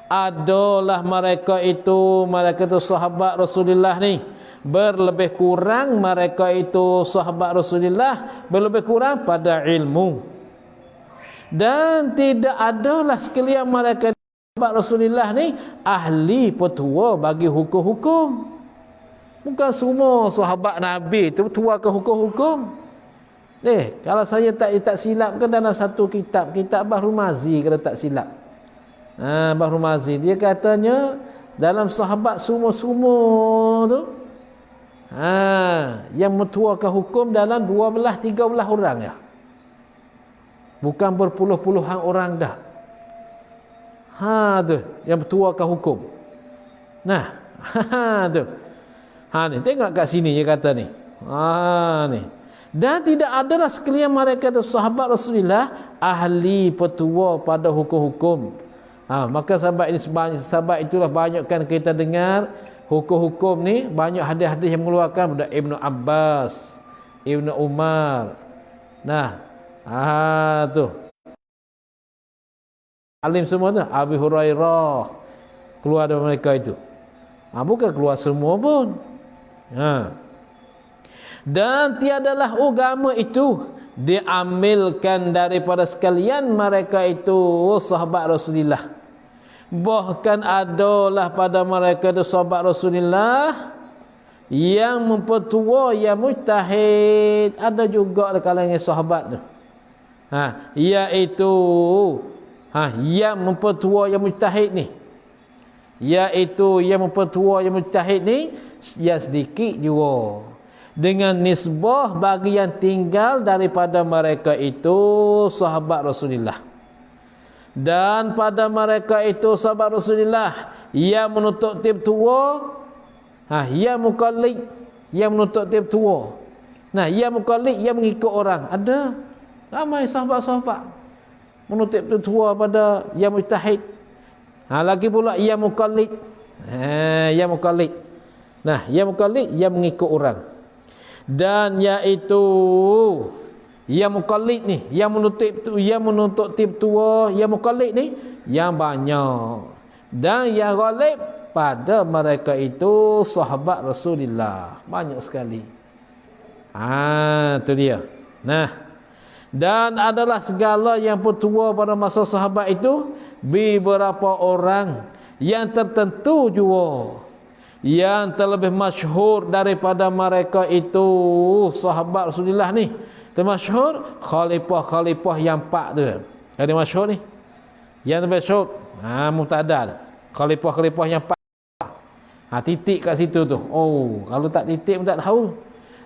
adalah mereka itu sahabat Rasulullah ni berlebih kurang, mereka itu sahabat Rasulullah berlebih kurang pada ilmu. Dan tidak adalah sekalian mereka sahabat Rasulullah ni ahli petua bagi hukum-hukum. Bukan semua sahabat Nabi itu tua ke hukum-hukum. Kalau saya tak silap kan dalam satu kitab Bahru Mazi, kalau tak silap. Bahru Mazi dia katanya dalam sahabat semua tu yang metuakan hukum dalam 12-13 orang ya. Bukan berpuluh-puluhan orang dah. Tu yang bertuakan hukum. Tu. Ni tengok kat sini dia kata ni. Ni. Dan tidak adalah sekalian mereka itu sahabat Rasulullah ahli petua pada hukum-hukum. Maka sahabat itulah banyakkan kita dengar hukum-hukum ni, banyak hadis-hadis yang mengeluarkan daripada Ibnu Abbas, Ibnu Umar. Tu alim semua tu, Abu Hurairah keluar dari mereka itu. Bukan keluar semua pun. Dan tiadalah agama itu diambilkan daripada sekalian mereka itu sahabat Rasulullah Bahkan adalah pada mereka itu sahabat Rasulullah yang mempertua yang mujtahid, ada juga di kalangan sahabat tu. Iaitu yang mempertua yang mujtahid ni. Iaitu yang mempertua yang mujtahid ni yang sedikit juga. Dengan nisbah bagi yang tinggal daripada mereka itu sahabat Rasulullah. Dan pada mereka itu sahabat Rasulullah yang menuntut tip tua, yang mukallid, yang menuntut tip tua. Nah, yang mukallid, yang mengikut orang. Ada ramai sahabat-sahabat menuntut tip tua pada yang mujtahid. Lagi pula yang mukallid. Yang mukallid. Nah, yang mukallid, yang mengikut orang. Dan iaitu yang mukallid ni, yang menuntut tip tua, yang mukallid ni yang banyak. Dan yang ghalib pada mereka itu sahabat Rasulullah, banyak sekali. Tu dia. Nah, dan adalah segala yang bertua pada masa sahabat itu beberapa orang yang tertentu juga, yang terlebih masyhur daripada mereka itu sahabat Rasulullah ni. Termasyhur khalifah-khalifah yang 4 tu. Ada masyhur ni. Yang termasyhur Muqtada. Khalifah-khalifah yang 4. Titik kat situ tu. Kalau tak titik pun tak tahu.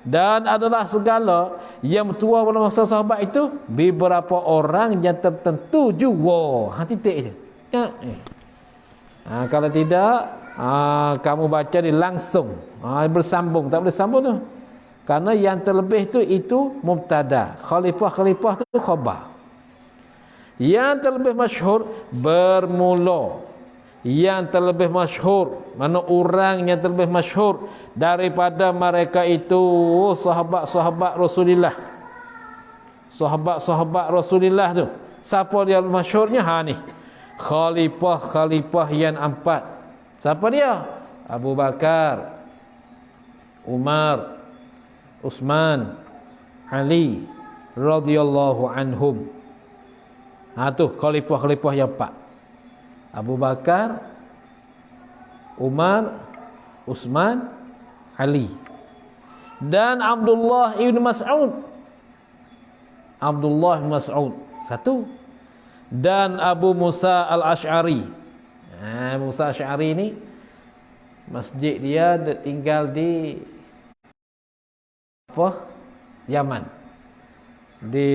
Dan adalah segala yang tua pada masa sahabat itu beberapa orang yang tertentu juga. Titik je. Kalau tidak kamu baca dia langsung bersambung. Tak boleh sambung tu. Karena yang terlebih tu itu mubtada. Khalifah-khalifah tu khabar. Yang terlebih masyhur bermula. Yang terlebih masyhur, mana orang yang terlebih masyhur daripada mereka itu sahabat-sahabat Rasulullah. Sahabat-sahabat Rasulullah tu. Siapa dia masyhurnya? Ni. Khalifah-khalifah yang 4. Siapa dia? Abu Bakar, Umar, Uthman, Ali radhiyallahu anhum. Tu khalifah-khalifah yang 4. Abu Bakar, Umar, Uthman, Ali. Dan Abdullah ibn Mas'ud. Abdullah ibn Mas'ud 1. Dan Abu Musa al-Ash'ari. Musa al-Ash'ari ni masjid dia tinggal di Yaman, di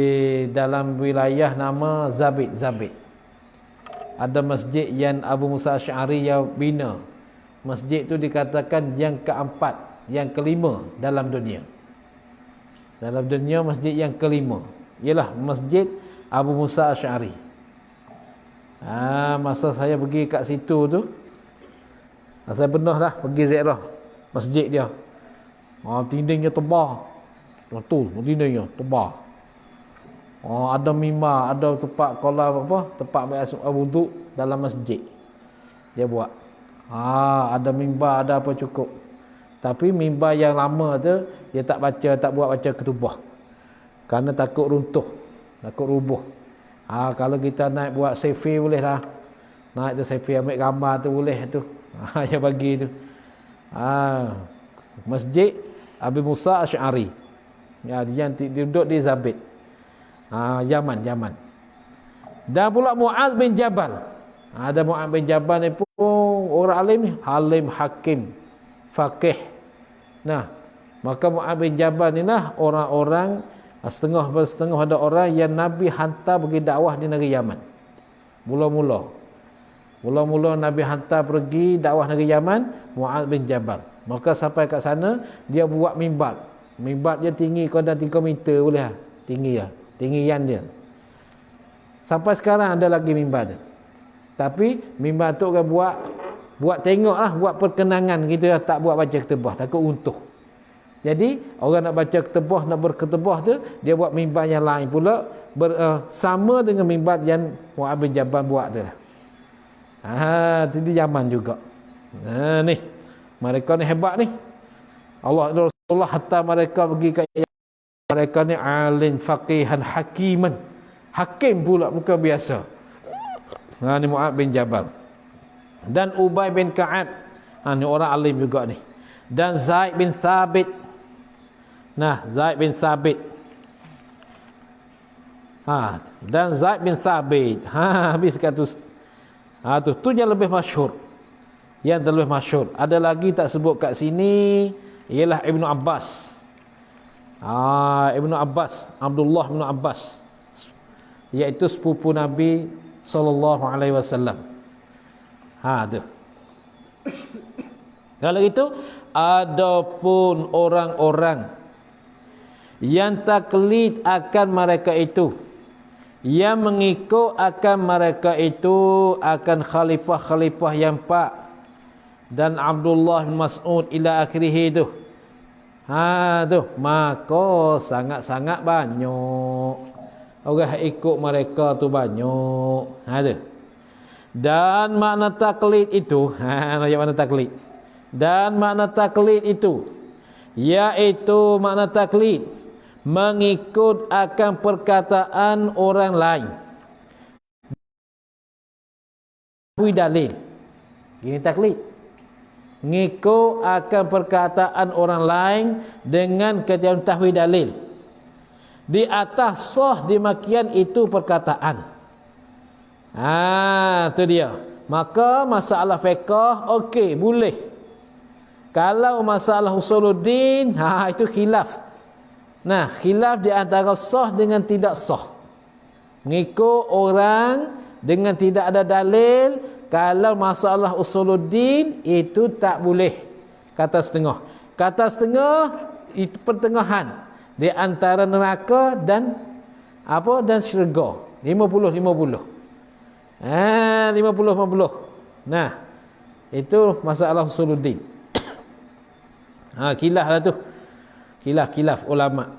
dalam wilayah nama Zabid. Ada masjid yang Abu Musa Asy'ari yang bina. Masjid tu dikatakan yang keempat, yang kelima dalam dunia. Dalam dunia masjid yang kelima ialah Masjid Abu Musa Asy'ari. Masa saya pergi kat situ tu, saya pernah lah pergi ziarah masjid dia. Dindingnya tebal. Betul, dindingnya tebal. Ada mimbar, ada tempat kolam tempat wuduk dalam masjid. Dia buat. Ada mimbar, ada apa cukup. Tapi mimbar yang lama tu dia tak buat baca ketubah. Kerana takut runtuh, takut rubuh. Kalau kita naik buat selfie boleh lah. Naik tu selfie ambil gambar tu boleh tu. Yang bagi tu. Masjid Abu Musa Asy'ari. Yang duduk di Zabid. Yaman. Dan pula Mu'adz bin Jabal. Ada Mu'adz bin Jabal ni pun orang alim ni, alim, hakim, faqih. Nah, maka Mu'adz bin Jabal ni lah orang-orang setengah ada orang yang Nabi hantar pergi dakwah di negeri Yaman. Mula-mula Nabi hantar pergi dakwah negeri Yaman Mu'adz bin Jabal. Maka sampai kat sana dia buat mimbar. Mimbar dia tinggi kadang 3 meter boleh lah. Tinggi lah. Tinggian dia. Sampai sekarang ada lagi mimbar tu. Tapi mimbar tu kan buat tengok lah, buat perkenangan, kita tak buat baca ketubah, takut untuh. Jadi orang nak baca ketubah, nak berketubah tu, dia buat mimbar yang lain pula sama dengan mimbar yang Mu'adz bin Jabal buat tu lah. Tu di Yaman juga. Ni mereka ni hebat ni. Allah Rasulullah hatta mereka pergi ke mereka ni alim, faqihan, hakiman. Hakim pula, bukan biasa. Ni Mu'adz bin Jabal. dan Ubay bin Ka'ab, ni orang alim juga ni, dan Zaid bin Thabit. Zaid bin Thabit, dan Zaid bin Thabit, habis kat tu yang lebih masyhur, ada lagi tak sebut kat sini, ialah Ibnu Abbas. Ibnu Abbas, Abdullah bin Abbas, iaitu sepupu Nabi sallallahu alaihi wasallam. Tu. Kalau itu, adapun orang-orang yang taklid akan mereka itu, yang mengikut akan mereka itu, akan khalifah-khalifah yang 4 dan Abdullah bin Mas'ud ila akhirih itu, tu, maka sangat-sangat banyak orang ikut mereka tu, banyak. Tu. Dan makna taklid itu, makna taklid. Dan makna taklid itu, iaitu makna taklid mengikut akan perkataan orang lain. Dalil. Ini taklid. Ngikut akan perkataan orang lain dengan ketiadaan tahwi dalil. Di atas sah demikian itu perkataan. Tu dia. Maka masalah fiqh okey, boleh. Kalau masalah usuluddin, itu khilaf. Khilaf di antara sah dengan tidak sah. Ngikut orang dengan tidak ada dalil, kalau masalah usuluddin itu tak boleh. Kata setengah. Kata setengah itu pertengahan di antara neraka dan dan syurga. 50-50. 50-50. Itu masalah usuluddin. Khilaf lah tu. Khilaf ulama.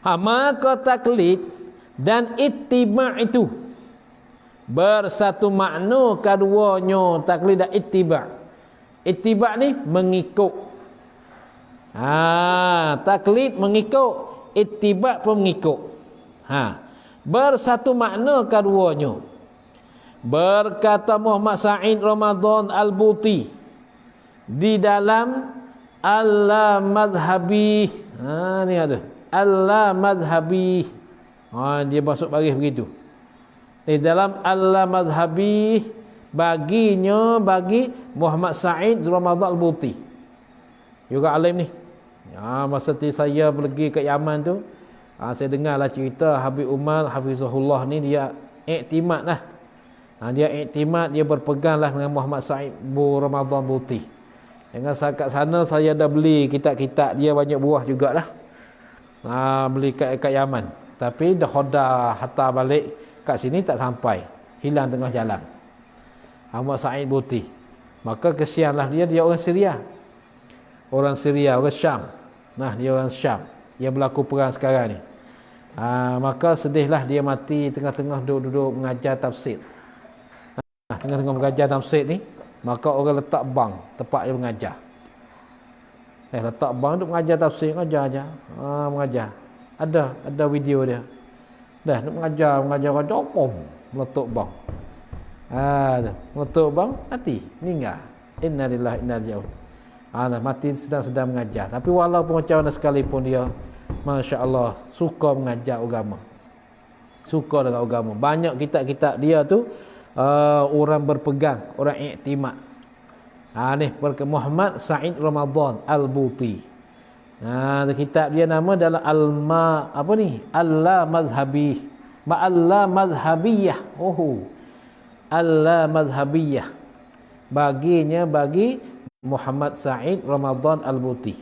Maka taklid dan ittiba' itu bersatu makna keduanya, taklid dan ittiba'. Ittiba' ni mengikut. Taklid mengikut, ittiba' pun mengikut. Bersatu makna keduanya. Berkata Muhammad Sa'id Ramadan Al-Buti di dalam Al-Madhhabi. Ni ada Al-Madhhabi. Dia masuk baris begitu. Di dalam Al-Madhhabi, bagi Muhammad Sa'id Ramadan Al-Buti. Juga alim ni. Masa saya pergi ke Yaman tu, saya dengarlah cerita Habib Umar Hafizahullah ni, dia iktimad lah. Dia iktimad, dia berpeganglah dengan Muhammad Sa'id Ramadan Al-Buti. Dengan kat sana saya dah beli kitab-kitab dia, banyak buah jugalah. Beli kat Yaman. Tapi dah hantar balik kat sini tak sampai, hilang tengah jalan. Muhammad Sa'id Buti. Maka kesianlah dia orang Syria. Orang Syam. Dia orang Syam. Dia berlaku perang sekarang ni. Maka sedihlah dia mati tengah-tengah duduk mengajar tafsir. Tengah-tengah mengajar tafsir ni, maka orang letak bang tempat dia mengajar. Letak bang duk mengajar tafsir, mengajar aja. Mengajar. Ada video dia. Dah duk mengajar pom, meletup bang. Meletup bang, mati, meninggal. Innalillahi wa inna ilaihi raji'un. Mati sedang mengajar. Tapi walaupun macam mana sekalipun dia, masya-Allah, suka mengajar agama. Suka dengan agama. Banyak kitab-kitab dia tu orang berpegang, orang iktimad. Ni Muhammad Sa'id Ramadan Al-Buti. Kitab dia nama adalah Al-Madhhabi. Al-Madhhabiyah. Al-Madhhabiyah. Bagi Muhammad Sa'id Ramadan Al-Buti.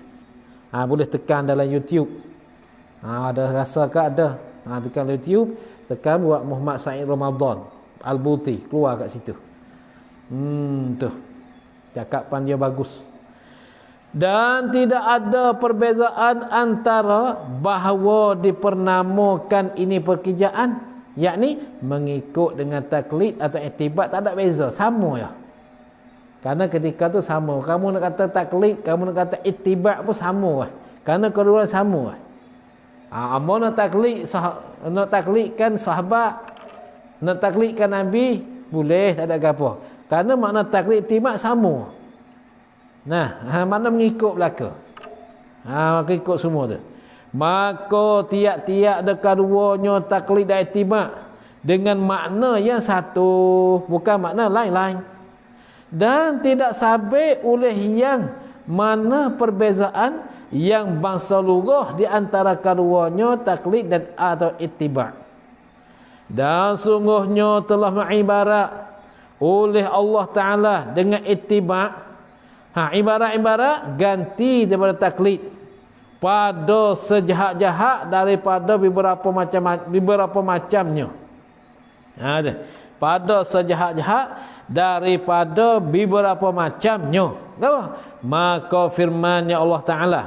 Boleh tekan dalam YouTube. Ada rasa ke ada. Tekan YouTube, tekan buat Muhammad Sa'id Ramadan Al-Buti, keluar kat situ. Tu. Cakapan dia bagus. Dan tidak ada perbezaan antara bahawa dipernamakan ini perkijaan, yakni mengikut dengan taklid atau iktibat, tak ada beza, sama ya. Karena ketika tu sama. Kamu nak kata taklid, kamu nak kata ittiba' pun sama lah. Karena kedua sama lah. Nak taklidkan sahabat, nak taklidkan Nabi, boleh, tak ada apa. Kerana makna taklid ittiba' sama. Nah, makna mengikut belaka. Maka ikut semua tu. Maka tiap-tiap dua-duanya taklid dan ittiba' dengan makna yang satu, bukan makna lain-lain. Dan tidak sabit oleh yang mana perbezaan yang bangsa lughah di antara keduanya taklid dan atau ittiba'. Dan sungguhnya telah mengibarat oleh Allah Ta'ala dengan ittiba'. Ibarat-ibarat ganti daripada taklid pada sejahat-jahat daripada beberapa macamnya. Pada sejahat-jahat daripada beberapa macamnya. Maka firman-Nya Allah Ta'ala.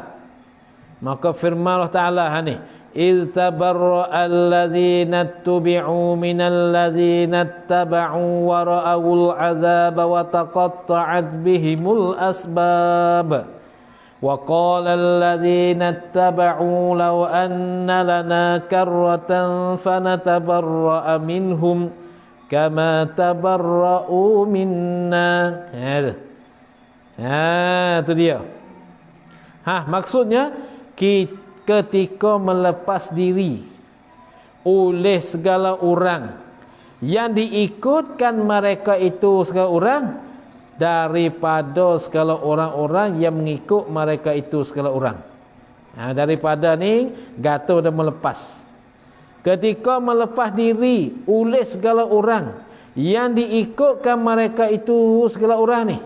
Maka firman Allah Ta'ala ni, إِذْ تَبَرَّأَ الَّذِينَ اتُّبِعُوا مِنَ الَّذِينَ اتَّبَعُوا وَرَأَوُا الْعَذَابَ وَتَقَطَّعَتْ بِهِمُ الْأَسْبَابُ وَقَالَ الَّذِينَ اتَّبَعُوا لَوْ أَنَّ لَنَا كَرَّةً فَنَتَبَرَّأَ مِنْهُمْ كَمَا تَبَرَّؤُوا مِنَّا. Itu dia. Maksudnya ketika melepas diri oleh segala orang yang diikutkan mereka itu segala orang daripada segala orang-orang yang mengikut mereka itu segala orang. Daripada ni gatal dan melepas. Ketika melepas diri oleh segala orang yang diikutkan mereka itu segala orang ni,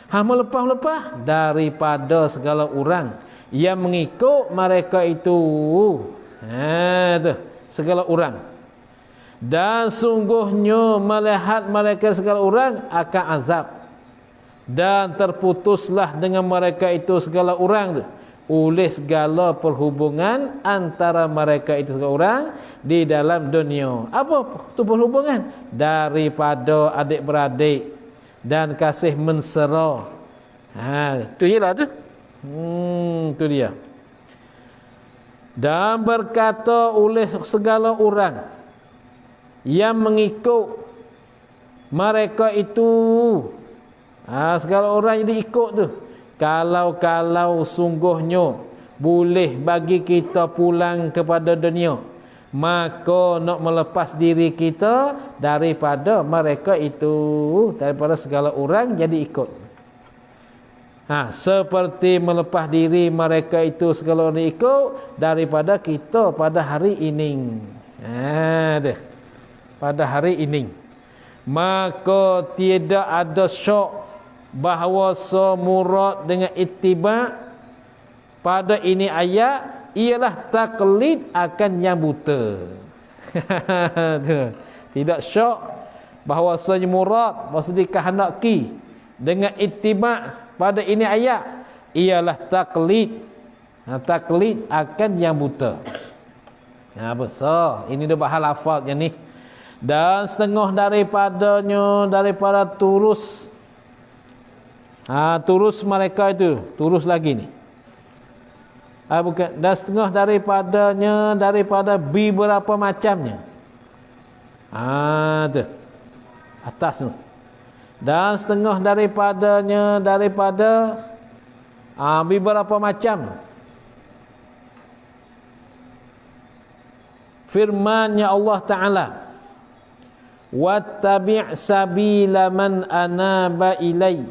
melepas daripada segala orang yang mengikut mereka itu segala orang. Dan sungguhnya melihat mereka segala orang akan azab, dan terputuslah dengan mereka itu segala orang tu oleh segala perhubungan antara mereka itu segala orang di dalam dunia. Apa tu perhubungan? Daripada adik-beradik dan kasih mensera. Tu jelah tu. Tu dia. Dan berkata oleh segala orang yang mengikut mereka itu, segala orang yang diikut tu, kalau sungguhnya boleh bagi kita pulang kepada dunia, maka nak melepas diri kita daripada mereka itu, daripada segala orang jadi ikut. Seperti melepas diri mereka itu segala orang ikut daripada kita pada hari ini. Pada hari ini. Maka tidak ada syak bahawa semurad dengan ittiba' pada ini ayat ialah taklid akan yang buta. Tidak syak bahawa semurad maksud dikehendaki dengan ittiba' pada ini ayat ialah taklid. Taklid akan yang buta. Besar. Ini dia bahas lafaznya ni. Dan setengah daripadanya daripada turus. Turus mereka itu, turus lagi ni. Bukan, dan setengah daripadanya daripada beberapa macamnya. Tu. Atas tu. Dan setengah daripadanya daripada beberapa macam. Firman-Nya Allah Ta'ala, wattabi' sabila man anaba ilai.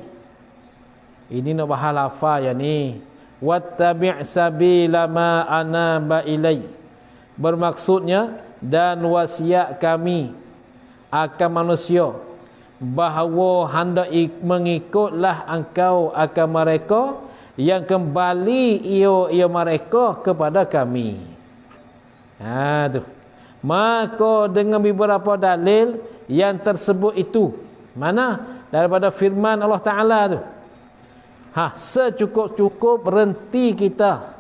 Ini nak bahas lafaz yang ni. Wattabi' sabila ma anaba ilai. Bermaksudnya, dan wasiat kami akan manusia bahawa hendak mengikutlah engkau akan mereka yang kembali ia mereka kepada kami. Tu. Maka dengan beberapa dalil yang tersebut itu, mana daripada firman Allah Ta'ala tu, secukup-cukup berhenti kita,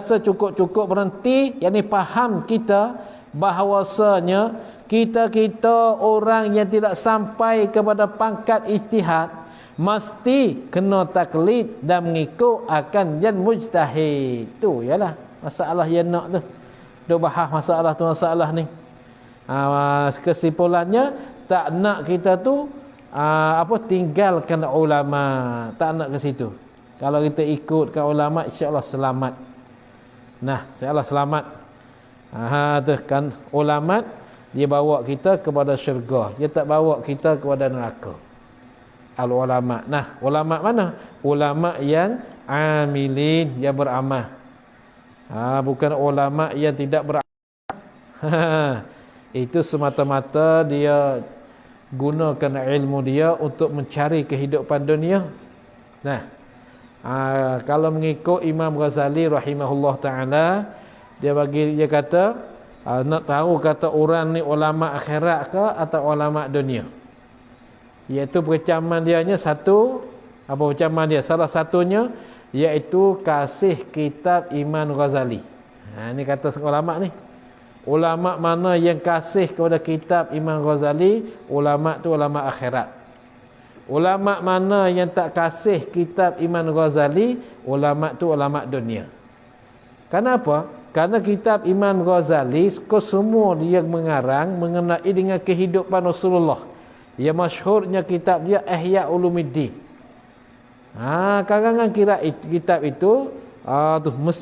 secukup-cukup berhenti, yakni faham kita bahawasanya kita orang yang tidak sampai kepada pangkat ijtihad mesti kena taklid dan mengikut akan yang mujtahid. Tu ialah masalah yang nak tu. Duk bahas masalah tu, masalah ni. Kesimpulannya tak nak kita tu tinggalkan ulama, tak nak ke situ. Kalau kita ikutkan ulama, insya-Allah selamat. Nah, insya-Allah selamat. Tu kan ulama dia bawa kita kepada syurga, dia tak bawa kita kepada neraka. Al ulama. Nah, ulama mana? Ulama yang amilin, yang beramal. Bukan ulama yang tidak beramal. Itu semata-mata dia gunakan ilmu dia untuk mencari kehidupan dunia. Nah, kalau mengikut Imam Ghazali rahimahullah taala, dia kata nak tahu kata orang ni ulama akhirat ke atau ulama dunia. Iaitu percaman dianya satu, apa percaman dia? Salah satunya iaitu kasih kitab Imam Ghazali. Ini kata ulama ni. Ulama mana yang kasih kepada kitab Imam Ghazali, ulama tu ulama akhirat. Ulama mana yang tak kasih kitab Imam Ghazali, ulama tu ulama dunia. Kenapa? Karena kitab Imam Ghazali semua dia mengarang mengenai dengan kehidupan Rasulullah. Yang masyhurnya kitab dia Ihya Ulumuddin. Karangan kitab itu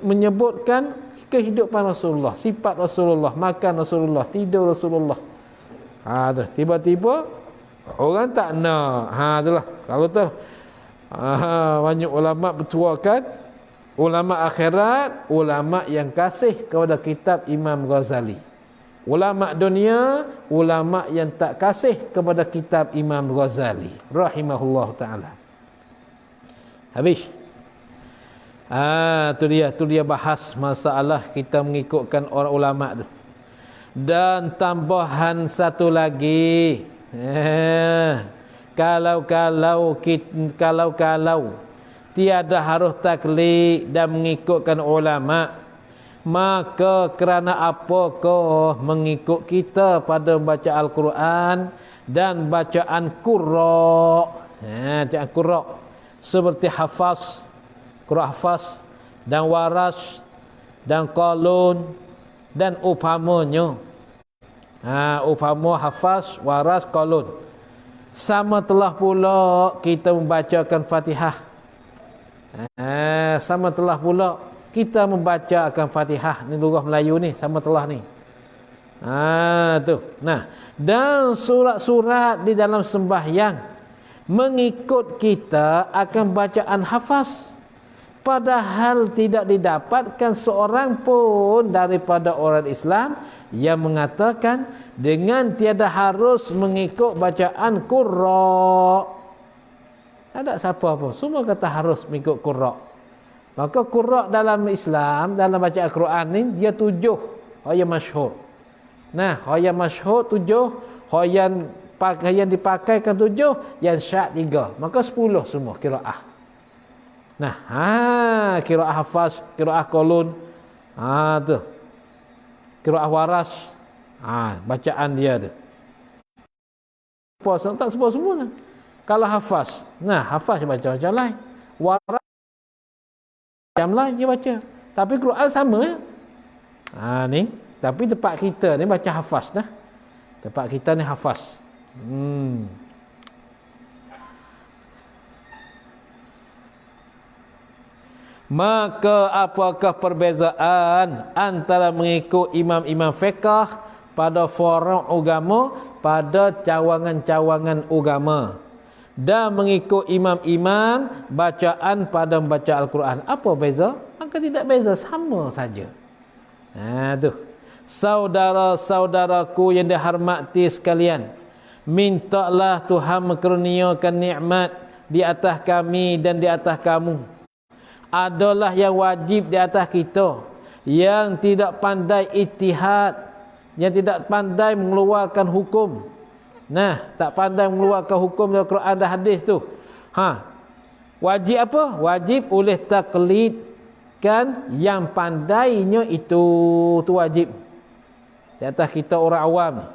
menyebutkan kehidupan Rasulullah, sifat Rasulullah, makan Rasulullah, tidur Rasulullah. Tiba-tiba orang tak nak. Itulah. Kalau tu banyak ulama bertuakan ulama akhirat, ulama yang kasih kepada kitab Imam Ghazali. Ulama dunia, ulama yang tak kasih kepada kitab Imam Ghazali rahimahullah taala. Habis. Tu dia bahas masalah kita mengikutkan orang ulama tu. Dan tambahan satu lagi, kalau tiada harus taklid dan mengikutkan ulama, maka kerana apakah mengikut kita pada baca Al-Quran dan bacaan qurra, bacaan qurra seperti hafaz, qurra hafaz dan waras dan qalun dan upamanya. Upama hafaz, waras, qalun. Sama telah pula kita membacakan Fatihah. Sama telah pula kita membacakan Fatihah. Ni lugah Melayu ni, sama telah ni. Tu. Nah, dan surat-surat di dalam sembahyang mengikut kita akan bacaan hafaz. Padahal tidak didapatkan seorang pun daripada orang Islam yang mengatakan dengan tiada harus mengikut bacaan qurra. Tak ada siapa pun, semua kata harus mengikut qurra. Maka qurra dalam Islam, dalam bacaan Al-Quran ni dia 7 yang masyhur. Nah, yang masyhur 7, yang dipakaikan 7, yang syak 3. Maka 10 semua qiraah. Nah, qiraah hafaz, qiraah qalun, tu. Qiraah waras, bacaan dia tu. Tak sebut semua lah. Kalau hafaz, hafaz baca macam lain. Waras macam lain dia baca. Tapi Quran sama ya. Ni, tapi tempat kita ni baca hafaz dah. Tempat kita ni hafaz. Maka apakah perbezaan antara mengikut imam-imam fiqh pada forum agama, pada cawangan-cawangan agama, dan mengikut imam-imam bacaan pada membaca Al-Quran? Apa beza? Maka tidak beza, sama saja. Tu. Saudara-saudaraku yang dihormati sekalian, mintalah Tuhan menkurniakan nikmat di atas kami dan di atas kamu. Adalah yang wajib di atas kita yang tidak pandai ijtihad, yang tidak pandai mengeluarkan hukum. Tak pandai mengeluarkan hukum dari Quran dan hadis tu. Wajib apa? Wajib oleh taklidkan yang pandainya itu. Tu wajib di atas kita orang awam.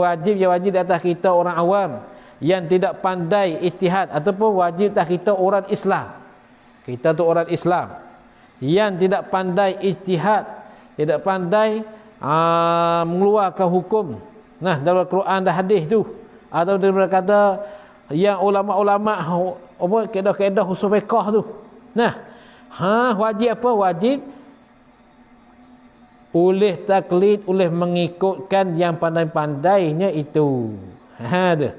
Wajib di atas kita orang awam yang tidak pandai ijtihad, ataupun wajib di atas kita orang Islam. Kita tu orang Islam yang tidak pandai ijtihad, tidak pandai mengeluarkan hukum, Nah, dalam Quran dan hadis tu, atau dia berkata yang ulama-ulama apa kaedah-kaedah usul fiqh tu. Nah, wajib apa? Wajib oleh taklid, oleh mengikutkan yang pandai-pandainya itu. Tu.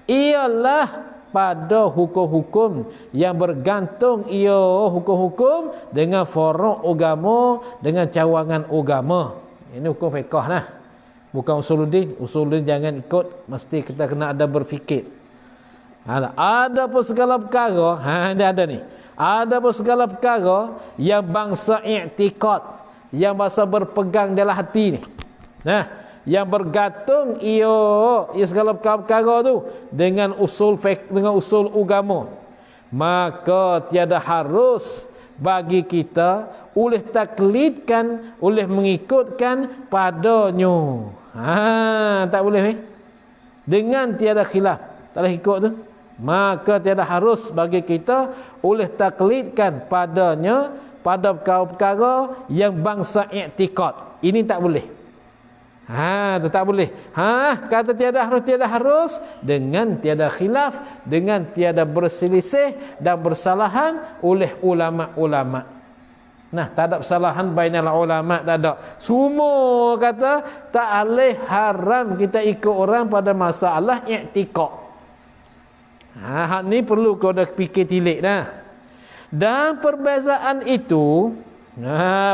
Ialah pada hukum-hukum yang bergantung hukum-hukum dengan forum agama, dengan cawangan agama. Ini hukum fiqh lah. Bukan usuluddin. Usuluddin jangan ikut, mesti kita kena ada berfikir. Ada pun segala perkara, dia ada ni. Ada pun segala perkara yang bangsa i'tiqad, yang bangsa berpegang dalam hati ni. Nah, yang bergantung segala perkara tu dengan usul fiqh, dengan usul agama, maka tiada harus bagi kita oleh taklidkan, oleh mengikutkan padanya. Tak boleh dengan tiada khilaf, tak boleh ikut tu, maka tiada harus bagi kita oleh taklidkan padanya pada perkara yang bangsa i'tiqad. Ini tak boleh. Tu tak boleh. Kata tiada harus dengan tiada khilaf, dengan tiada berselisih dan bersalahan oleh ulama-ulama. Nah, tak ada kesalahan bainal ulama, tak ada. Semua kata tak boleh, haram kita ikut orang pada masalah i'tiqad. Hak ni perlu kau dah fikir tilik dah. Dan perbezaan itu,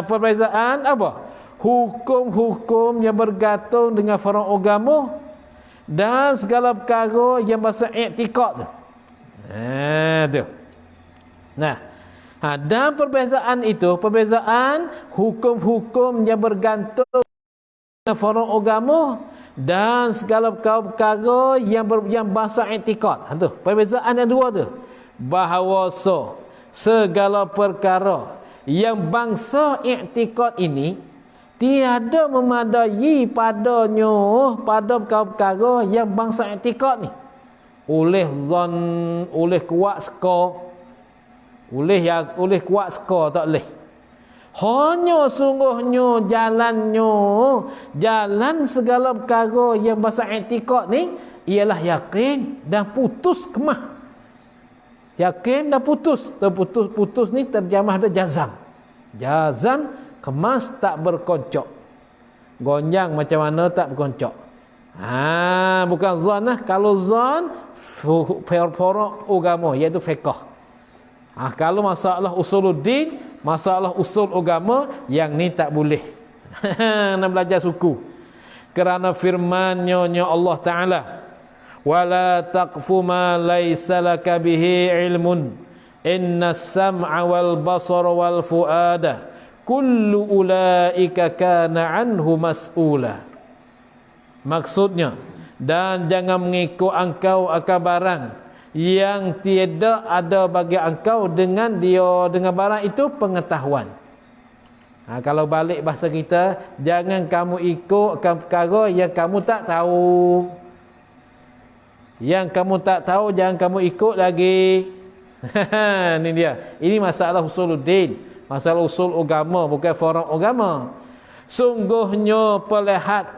perbezaan apa? Hukum-hukum yang bergantung dengan forum agama dan segala perkara yang bahasa i'tiqad tu. Tu. Nah, dan perbezaan itu, perbezaan hukum-hukum yang bergantung dengan forum agama dan segala perkara yang bahasa i'tiqad. Tu, perbezaan yang dua tu. Bahawa segala perkara yang bangsa i'tiqad ini tiada memadai padanya pada perkara yang bangsa i'tiqad ni. Oleh zon, oleh kuat seka, oleh kuat seka tak boleh. Hanya sungguhnya jalan segala perkara yang bahasa i'tiqad ni ialah yakin dan putus kemah. Yakin dan putus. Putus ni terjemah ada jazam. Jazam, kemas, tak berkoncok. Gonjang macam mana tak berkoncok. Bukan zon lah. Kalau zon, forum agama, iaitu fiqh. Kalau masalah usuluddin, masalah usul agama, yang ni tak boleh. Nak belajar suku. Kerana firman-Nya Allah Ta'ala, wala taqfu ma laysa laka bihi ilmun innas sam'a wal basara wal fuada kullu ulaika kana anhu mas'ula. Maksudnya, dan jangan mengikut engkau akan barang yang tiada ada bagi engkau dengan barang itu pengetahuan. Kalau balik bahasa kita, jangan kamu ikut perkara yang kamu tak tahu. Yang kamu tak tahu jangan kamu ikut lagi. Ini dia. Ini masalah usuluddin, masalah usul agama, bukan forum agama. Sungguhnya pelihat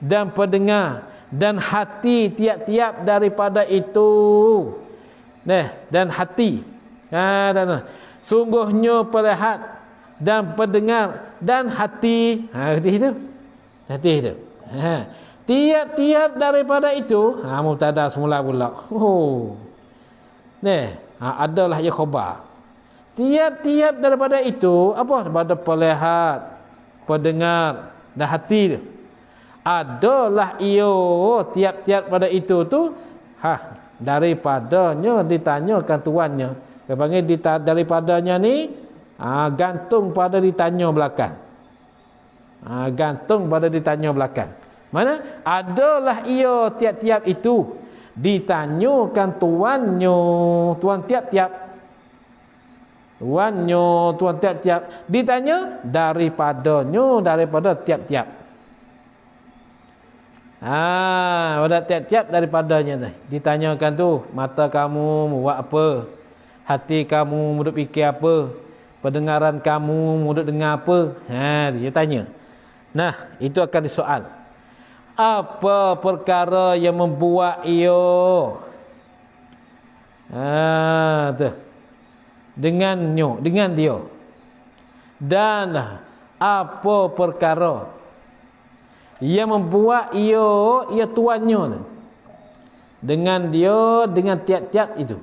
dan pendengar dan hati tiap-tiap daripada itu. Dan hati. Sungguhnya pelihat dan pendengar dan hati. Hati itu. Hati itu. Tiap-tiap daripada itu, mubtada semula pula. Adalah ya khabar. Tiap-tiap daripada itu apa? Daripada pelihat, pendengar dan hati tu. Adalah tiap-tiap pada itu tu daripadanya ditanyakan tuannya. Dia panggil daripadanya ni gantung pada ditanya belakang. Gantung pada ditanya belakang. Mana? Adalah tiap-tiap itu ditanyakan tuannya, tuan tiap-tiap. Tuan tiap-tiap ditanya daripada tiap-tiap. Pada tiap-tiap daripadanya tu. Ditanyakan tu, mata kamu buat apa? Hati kamu duk fikir apa? Pendengaran kamu duk dengar apa? Dia tanya. Nah, itu akan disoal. apa perkara yang membuat ia tu dengan dia, dan apa perkara yang membuat ia tuannya tu, dengan dia, dengan tiap-tiap itu.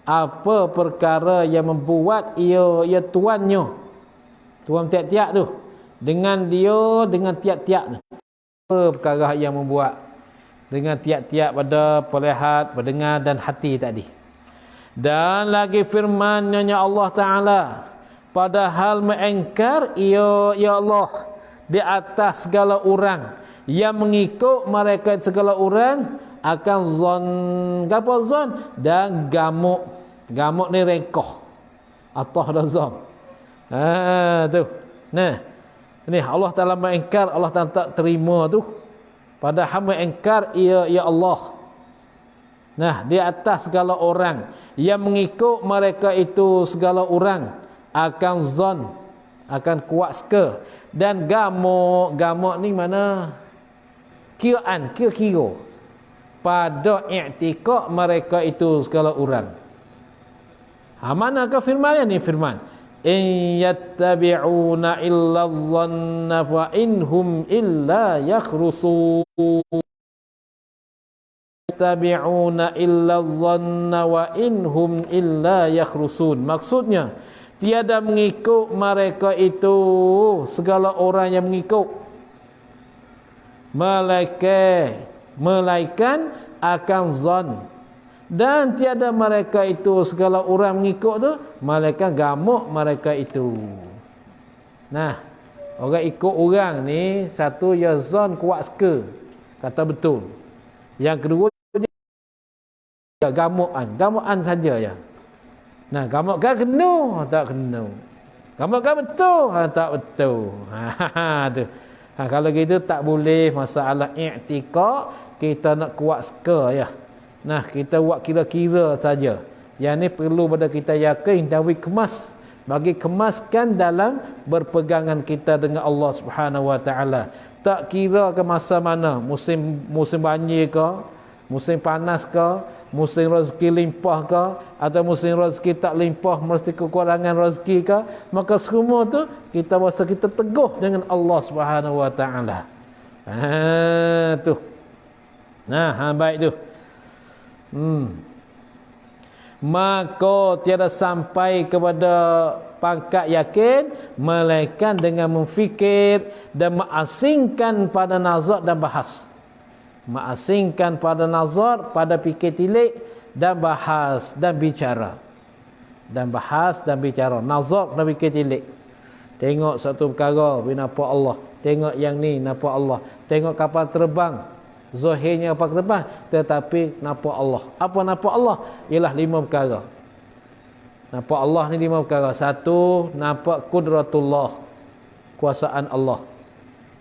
Apa perkara yang membuat ia tuannya, tuan tiap-tiap tu, dengan dia, dengan tiap-tiap tu. Apa perkara yang membuat dengan tiap-tiap pada pelihat, pendengar dan hati tadi. Dan lagi firman-Nya Allah Ta'ala, padahal mengingkar ya Allah di atas segala orang, yang mengikut mereka segala orang akan zon, apa zon, dan gamuk ni rekoh atau dah zon. Tu nah, ni Allah Ta'ala mengingkar, Allah Ta'ala tak terima tu, padahal mengingkar ya Allah. Nah, di atas segala orang, yang mengikut mereka itu segala orang akan zon, akan kuat seke, dan gamuk ni mana kira-kira pada i'tikad mereka itu segala orang. Manakah firman ni? Firman in yattabi'una illa dhanna fa inhum illa yakhrusun, yattabi'una illa dhanna wa inhum illa yakhrusun. Maksudnya tiada mengikut mereka itu segala orang yang mengikut, melainkan akan zon, dan tiada mereka itu segala orang mengikut tu malaikat gamuk mereka itu. Nah, orang ikut orang ni, satu ya zon kuat seke, kata betul. Yang kedua dia gamukan saja ya. Nah, gamuk kan kena, tak kena. Gamuk kan betul, tak betul. Tu. Kalau gitu tak boleh masalah i'tikad, kita nak kuat seka ya. Nah, kita buat kira-kira saja. Yang ni perlu pada kita yakin dan bagi kemaskan dalam berpegangan kita dengan Allah Subhanahu Wa Taala. Tak kira ke masa mana, musim banjir ke, musim panas ke, musim rezeki limpah ke, atau musim rezeki tak limpah, mesti kekurangan rezeki ke, maka semua tu kita rasa kita teguh dengan Allah Subhanahu Wa Taala. Tu. Nah, baik tu. Maka tiada sampai kepada pangkat yakin melainkan dengan memfikir dan mengasingkan pada nazar dan bahas. Mengasingkan pada nazar, pada fikir tilik, dan bahas dan bicara. Dan bahas dan bicara, nazar dan fikir tilik. Tengok satu perkara, nampak Allah. Tengok yang ni, nampak Allah. Tengok kapal terbang, zahirnya kapal terbang, tetapi nampak Allah. Apa nampak Allah? Ialah 5 perkara. Nampak Allah ni 5 perkara. Satu, nampak kudratullah, kuasaan Allah.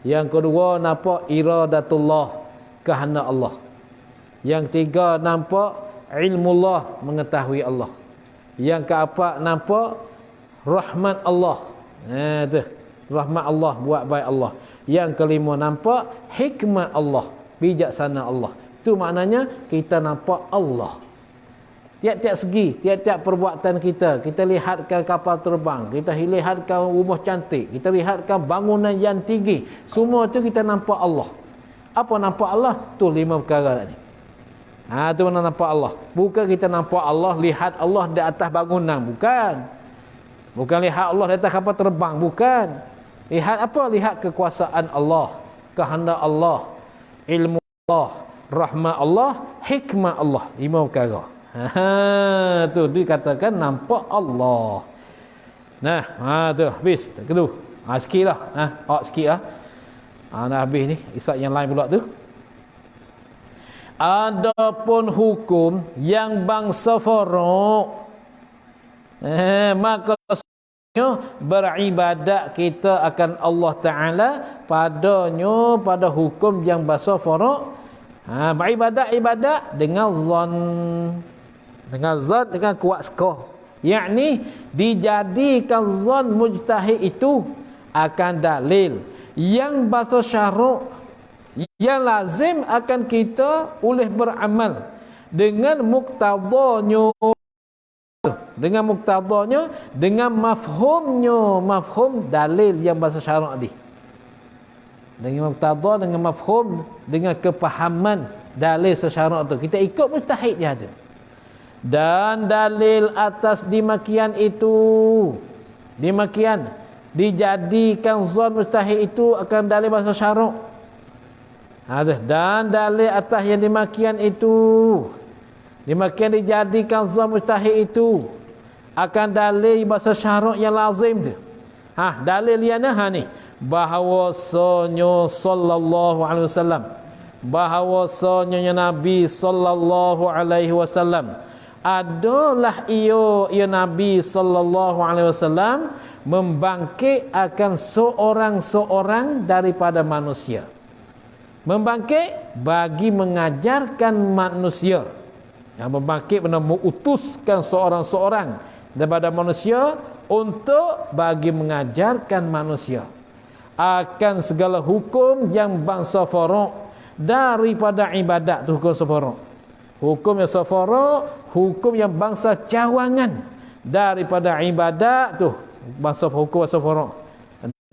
Yang kedua, nampak iradatullah, kehendak Allah. Yang tiga, nampak ilmullah, mengetahui Allah. Yang keempat, nampak rahmat Allah. Tu, rahmat Allah, buat baik Allah. Yang kelima, nampak hikmat Allah, bijaksana Allah. Itu maknanya kita nampak Allah. Tiap-tiap segi, tiap-tiap perbuatan kita. Kita lihatkan kapal terbang, kita lihatkan rumah cantik, kita lihatkan bangunan yang tinggi. Semua tu kita nampak Allah. Apa nampak Allah? Tu 5 perkara tadi. Tu mana nampak Allah. Bukan kita nampak Allah, lihat Allah di atas bangunan. Bukan. Bukan lihat Allah di atas kapal terbang. Bukan. Lihat apa? Lihat kekuasaan Allah, kehendak Allah, ilmu Allah, rahmat Allah, hikmah Allah. 5 perkara. Tu dikatakan nampak Allah. Nah, tu habis. Kedua. Sikit lah. Sikit lah. Dah habis ni. Isak yang lain pula tu. Adapun hukum yang bangsa Faruq, maka beribadat kita akan Allah Ta'ala padanya, pada hukum yang bangsa Faruq. Beribadat dengan zon, dengan kuat sekah. Yakni dijadikan zon mujtahid itu akan dalil yang bahasa syarak, Yang lazim akan kita oleh beramal dengan muktadanya, dengan mafhumnya, mafhum dalil yang bahasa syarak ni. Dengan muqtada, dengan mafhum, dengan kepahaman dalil syarak tu. Kita ikut mustahid dia tu. Dan dalil atas dimakian itu, dimakian dijadikan zon mustahid itu akan dalil bahasa syarak. Dan dalil atas yang dimakian itu, dimakian dijadikan zon mustahid itu akan dalil bahasa syarak yang lazim tu. Dalil yang ni bahawasanya sallallahu alaihi wasallam, bahawasanya Nabi sallallahu alaihi wasallam adalah ia Nabi sallallahu alaihi wasallam membangkit akan seorang-seorang daripada manusia. Membangkit bagi mengajarkan manusia. Yang membangkit benar mengutuskan seorang-seorang daripada manusia untuk bagi mengajarkan manusia akan segala hukum yang bangsa faraq daripada ibadat tu, hukum safaraq. Hukum yang safaraq, hukum yang bangsa cawangan daripada ibadat tu, bangsa hukum safaraq.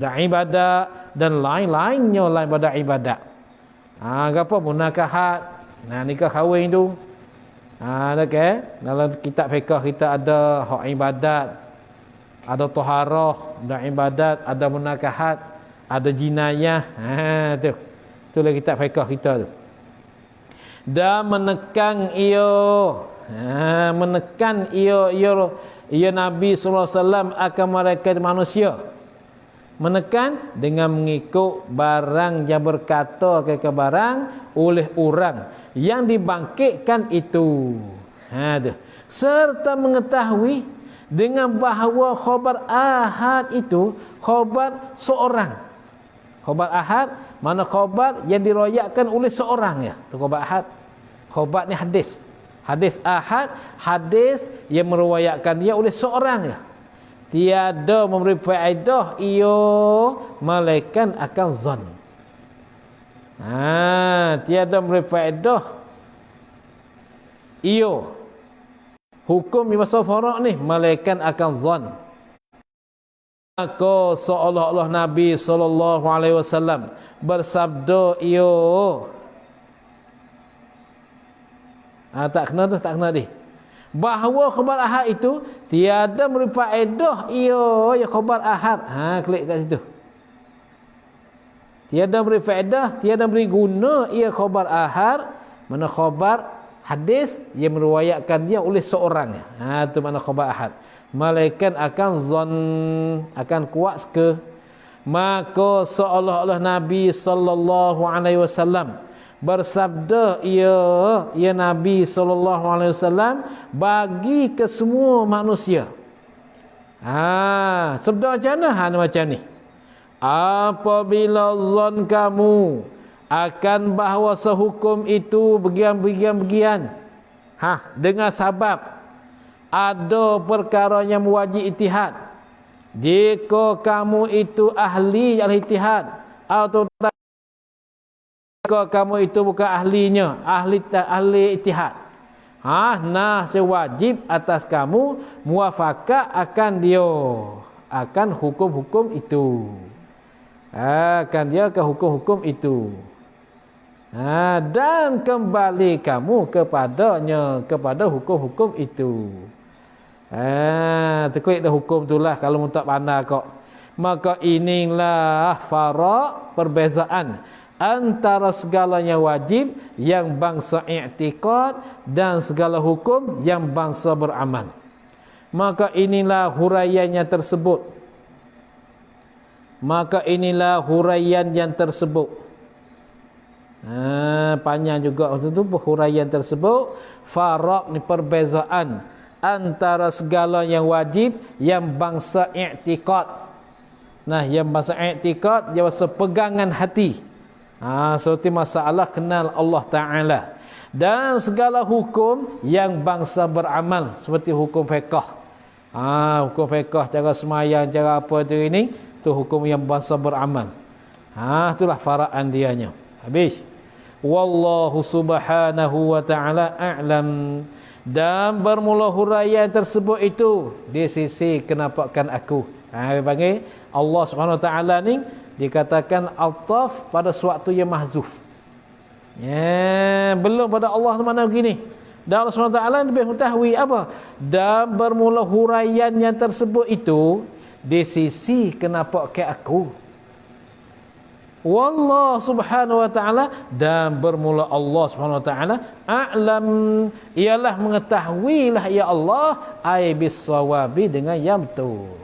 Ada ibadat dan lain-lainnya lain pada ibadat. Apa munakahat, nikah kahwin tu. Ada ke? Dalam kitab fiqh kita ada hak ibadat, ada taharah, ada ibadat, ada munakahat, ada jinayah. Tu. Itulah kitab fiqh kita tu. Dan menekan ia Nabi sallallahu alaihi wasallam akan mereka manusia. Menekan dengan mengikut barang yang berkata ke barang oleh orang yang dibangkitkan itu. Tu. Serta mengetahui dengan bahawa khabar ahad itu khabar seorang. Khabar ahad mana khabar yang diroyakkan oleh seorang, ya. Tu khabar ahad. Khabar ni hadis. Hadis ahad, hadis yang meroyakkan dia oleh seorang, ya. Tiada memberi faedah ia malaikat akan zon. Tiada memberi faedah ia hukum bahasa faraq ni malaikat akan zon. Maka seolah-olah Nabi sallallahu alaihi wasallam bersabda ia tak kena dia. Bahawa khabar ahad itu tiada memberi faedah ia khabar ahad. Klik kat situ. Tiada memberi faedah, tiada memberi guna ia khabar ahad, mana khabar hadis yang meriwayatkan dia oleh seorang. Itu mana khabar ahad. Malaikat akan zon, akan kuat ke. Maka seolah-olah Nabi sallallahu alaihi wasallam bersabda ia Nabi sallallahu alaihi wasallam bagi ke semua manusia. Sabda macam mana? Macam ni. Apabila zon kamu akan bahawa sehukum itu bagian-bagian dengan sabab ada perkara yang wajib ijtihad. Jika kamu itu ahli al-ijtihad atau jika kamu itu bukan ahlinya, ahli ijtihad, sewajib atas kamu muafakat akan dia, akan hukum-hukum itu. Akan dia ke hukum-hukum itu. Dan kembali kamu kepadanya, kepada hukum-hukum itu. Terklik dah hukum itulah kalau tak pandai kok. Maka inilah faraq, perbezaan antara segalanya wajib yang bangsa i'tiqad dan segala hukum yang bangsa beramal. Maka inilah huraian yang tersebut. Maka inilah huraian yang tersebut. Panjang juga waktu itu huraian tersebut. Faraq ni perbezaan antara segala yang wajib yang bangsa i'tiqad. Yang bangsa i'tiqad dia bangsa pegangan hati. Seperti masalah kenal Allah Ta'ala. Dan segala hukum yang bangsa beramal, seperti hukum fiqh. Hukum fiqh, cara semayang, cara apa tu ini, tu hukum yang bangsa beramal. Itulah faraan dianya. Habis. Wallahu subhanahu wa ta'ala a'lam. Dan bermula huraian tersebut itu di sisi kenampakan aku. Dia panggil Allah Subhanahu wa taala ni dikatakan altaf pada suatu yang mahzuf. Belum pada Allah mana begini. Dan Allah Subhanahu wa taala lebih mengetahui apa? Dan bermula huraian yang tersebut itu di sisi kenampakan aku. Wallah subhanahu wa ta'ala, dan bermula Allah subhanahu wa ta'ala a'lam, ialah mengetahuilah ya Allah ai bisawabi, dengan yang betul.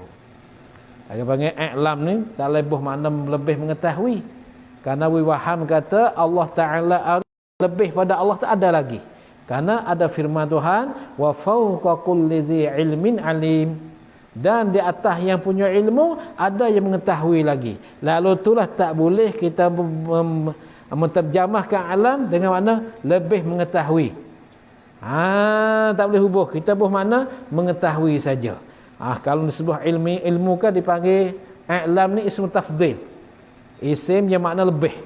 Dia panggil a'lam ni tak lebih makna lebih mengetahui, karena Waham kata Allah Ta'ala lebih pada Allah tak ada lagi, karena ada firman Tuhan wa fawqa kulli zi ilmin alim, dan di atas yang punya ilmu ada yang mengetahui lagi. Lalu itulah tak boleh kita menterjemahkan alam dengan makna lebih mengetahui. Tak boleh hubung. Kita buh makna mengetahui saja. Kalau disebut ilmu kan dipanggil alam ni ismu tafdhil. Isim yang makna lebih.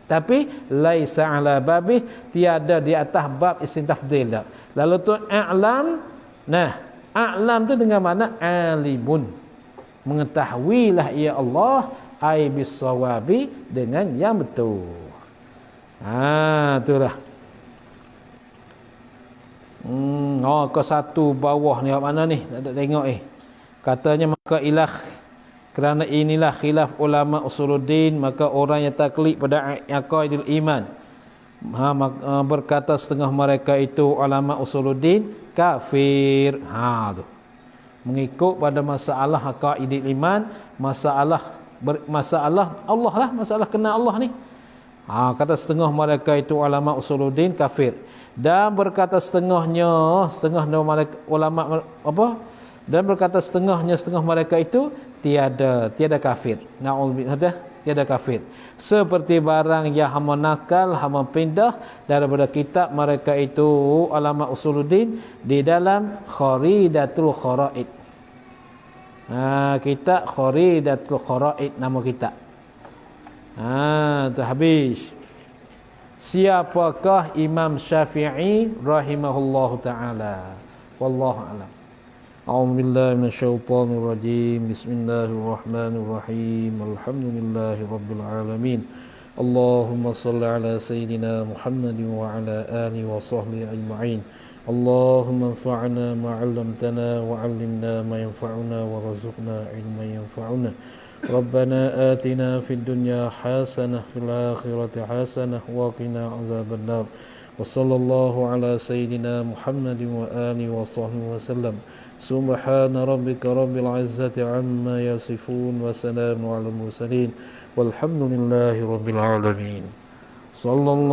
Tapi laisa ala babih, tiada di atas bab isim tafdhil dah. Lalu tu alam, nah a'lam tu dengan makna alimun, mengetahuilah ia Allah ai bisawabi, dengan yang betul. Itulah. Ke satu bawah ni mana ni? Tak ada tengok Katanya maka ilah, kerana inilah khilaf ulama usuluddin, maka orang yang taklid pada aqaidul iman, berkata setengah mereka itu ulama usuluddin kafir. Tu mengikut pada masalah aqaidul iman, masalah Allah lah, masalah kenal Allah ni. Kata setengah mereka itu ulama usuluddin kafir, dan berkata setengah mereka ulama dan berkata setengah mereka itu tiada kafir. Na'udzubillah, tiada kafir. Seperti barang yang hama nakal, hama pindah daripada kitab mereka itu ulama usuluddin di dalam Kharidatul Kharaid. Kitab Kharidatul Kharaid nama kitab. Tu habis. Siapakah Imam Syafi'i rahimahullahu taala? Wallahu a'lam. A'udzu billahi minasyaitonir rajim. Bismillahirrahmanirrahim. Alhamdulillahi rabbil alamin. Allahumma shalli ala sayyidina Muhammadin wa ala alihi wa sahbihi ajma'in. Allahumma anfa'na ma 'allamtana wa 'allimna ma yanfa'una wa rzuqna 'ilman yanfa'una. Rabbana atina fid dunya hasanah fil akhirati hasanah wa qina 'adzabannar. Wa sallallahu ala sayyidina Muhammadin wa alihi wa sahbihi wasallam. Subhana rabbika rabbil izzati amma yasifun wa salamun alal mursalin walhamdulillahi rabbil alamin. Sallallahu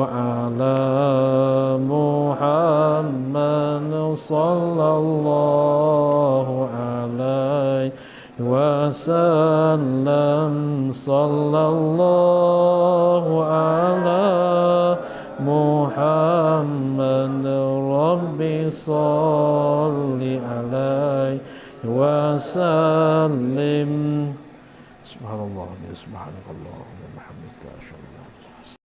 ala Muhammad sallallahu alaihi wasallam. Sallallahu ala Muhammad Rabbi salli alaihi wasallim. Subhanallah, subhanakallah wa bihamdika, asyhadu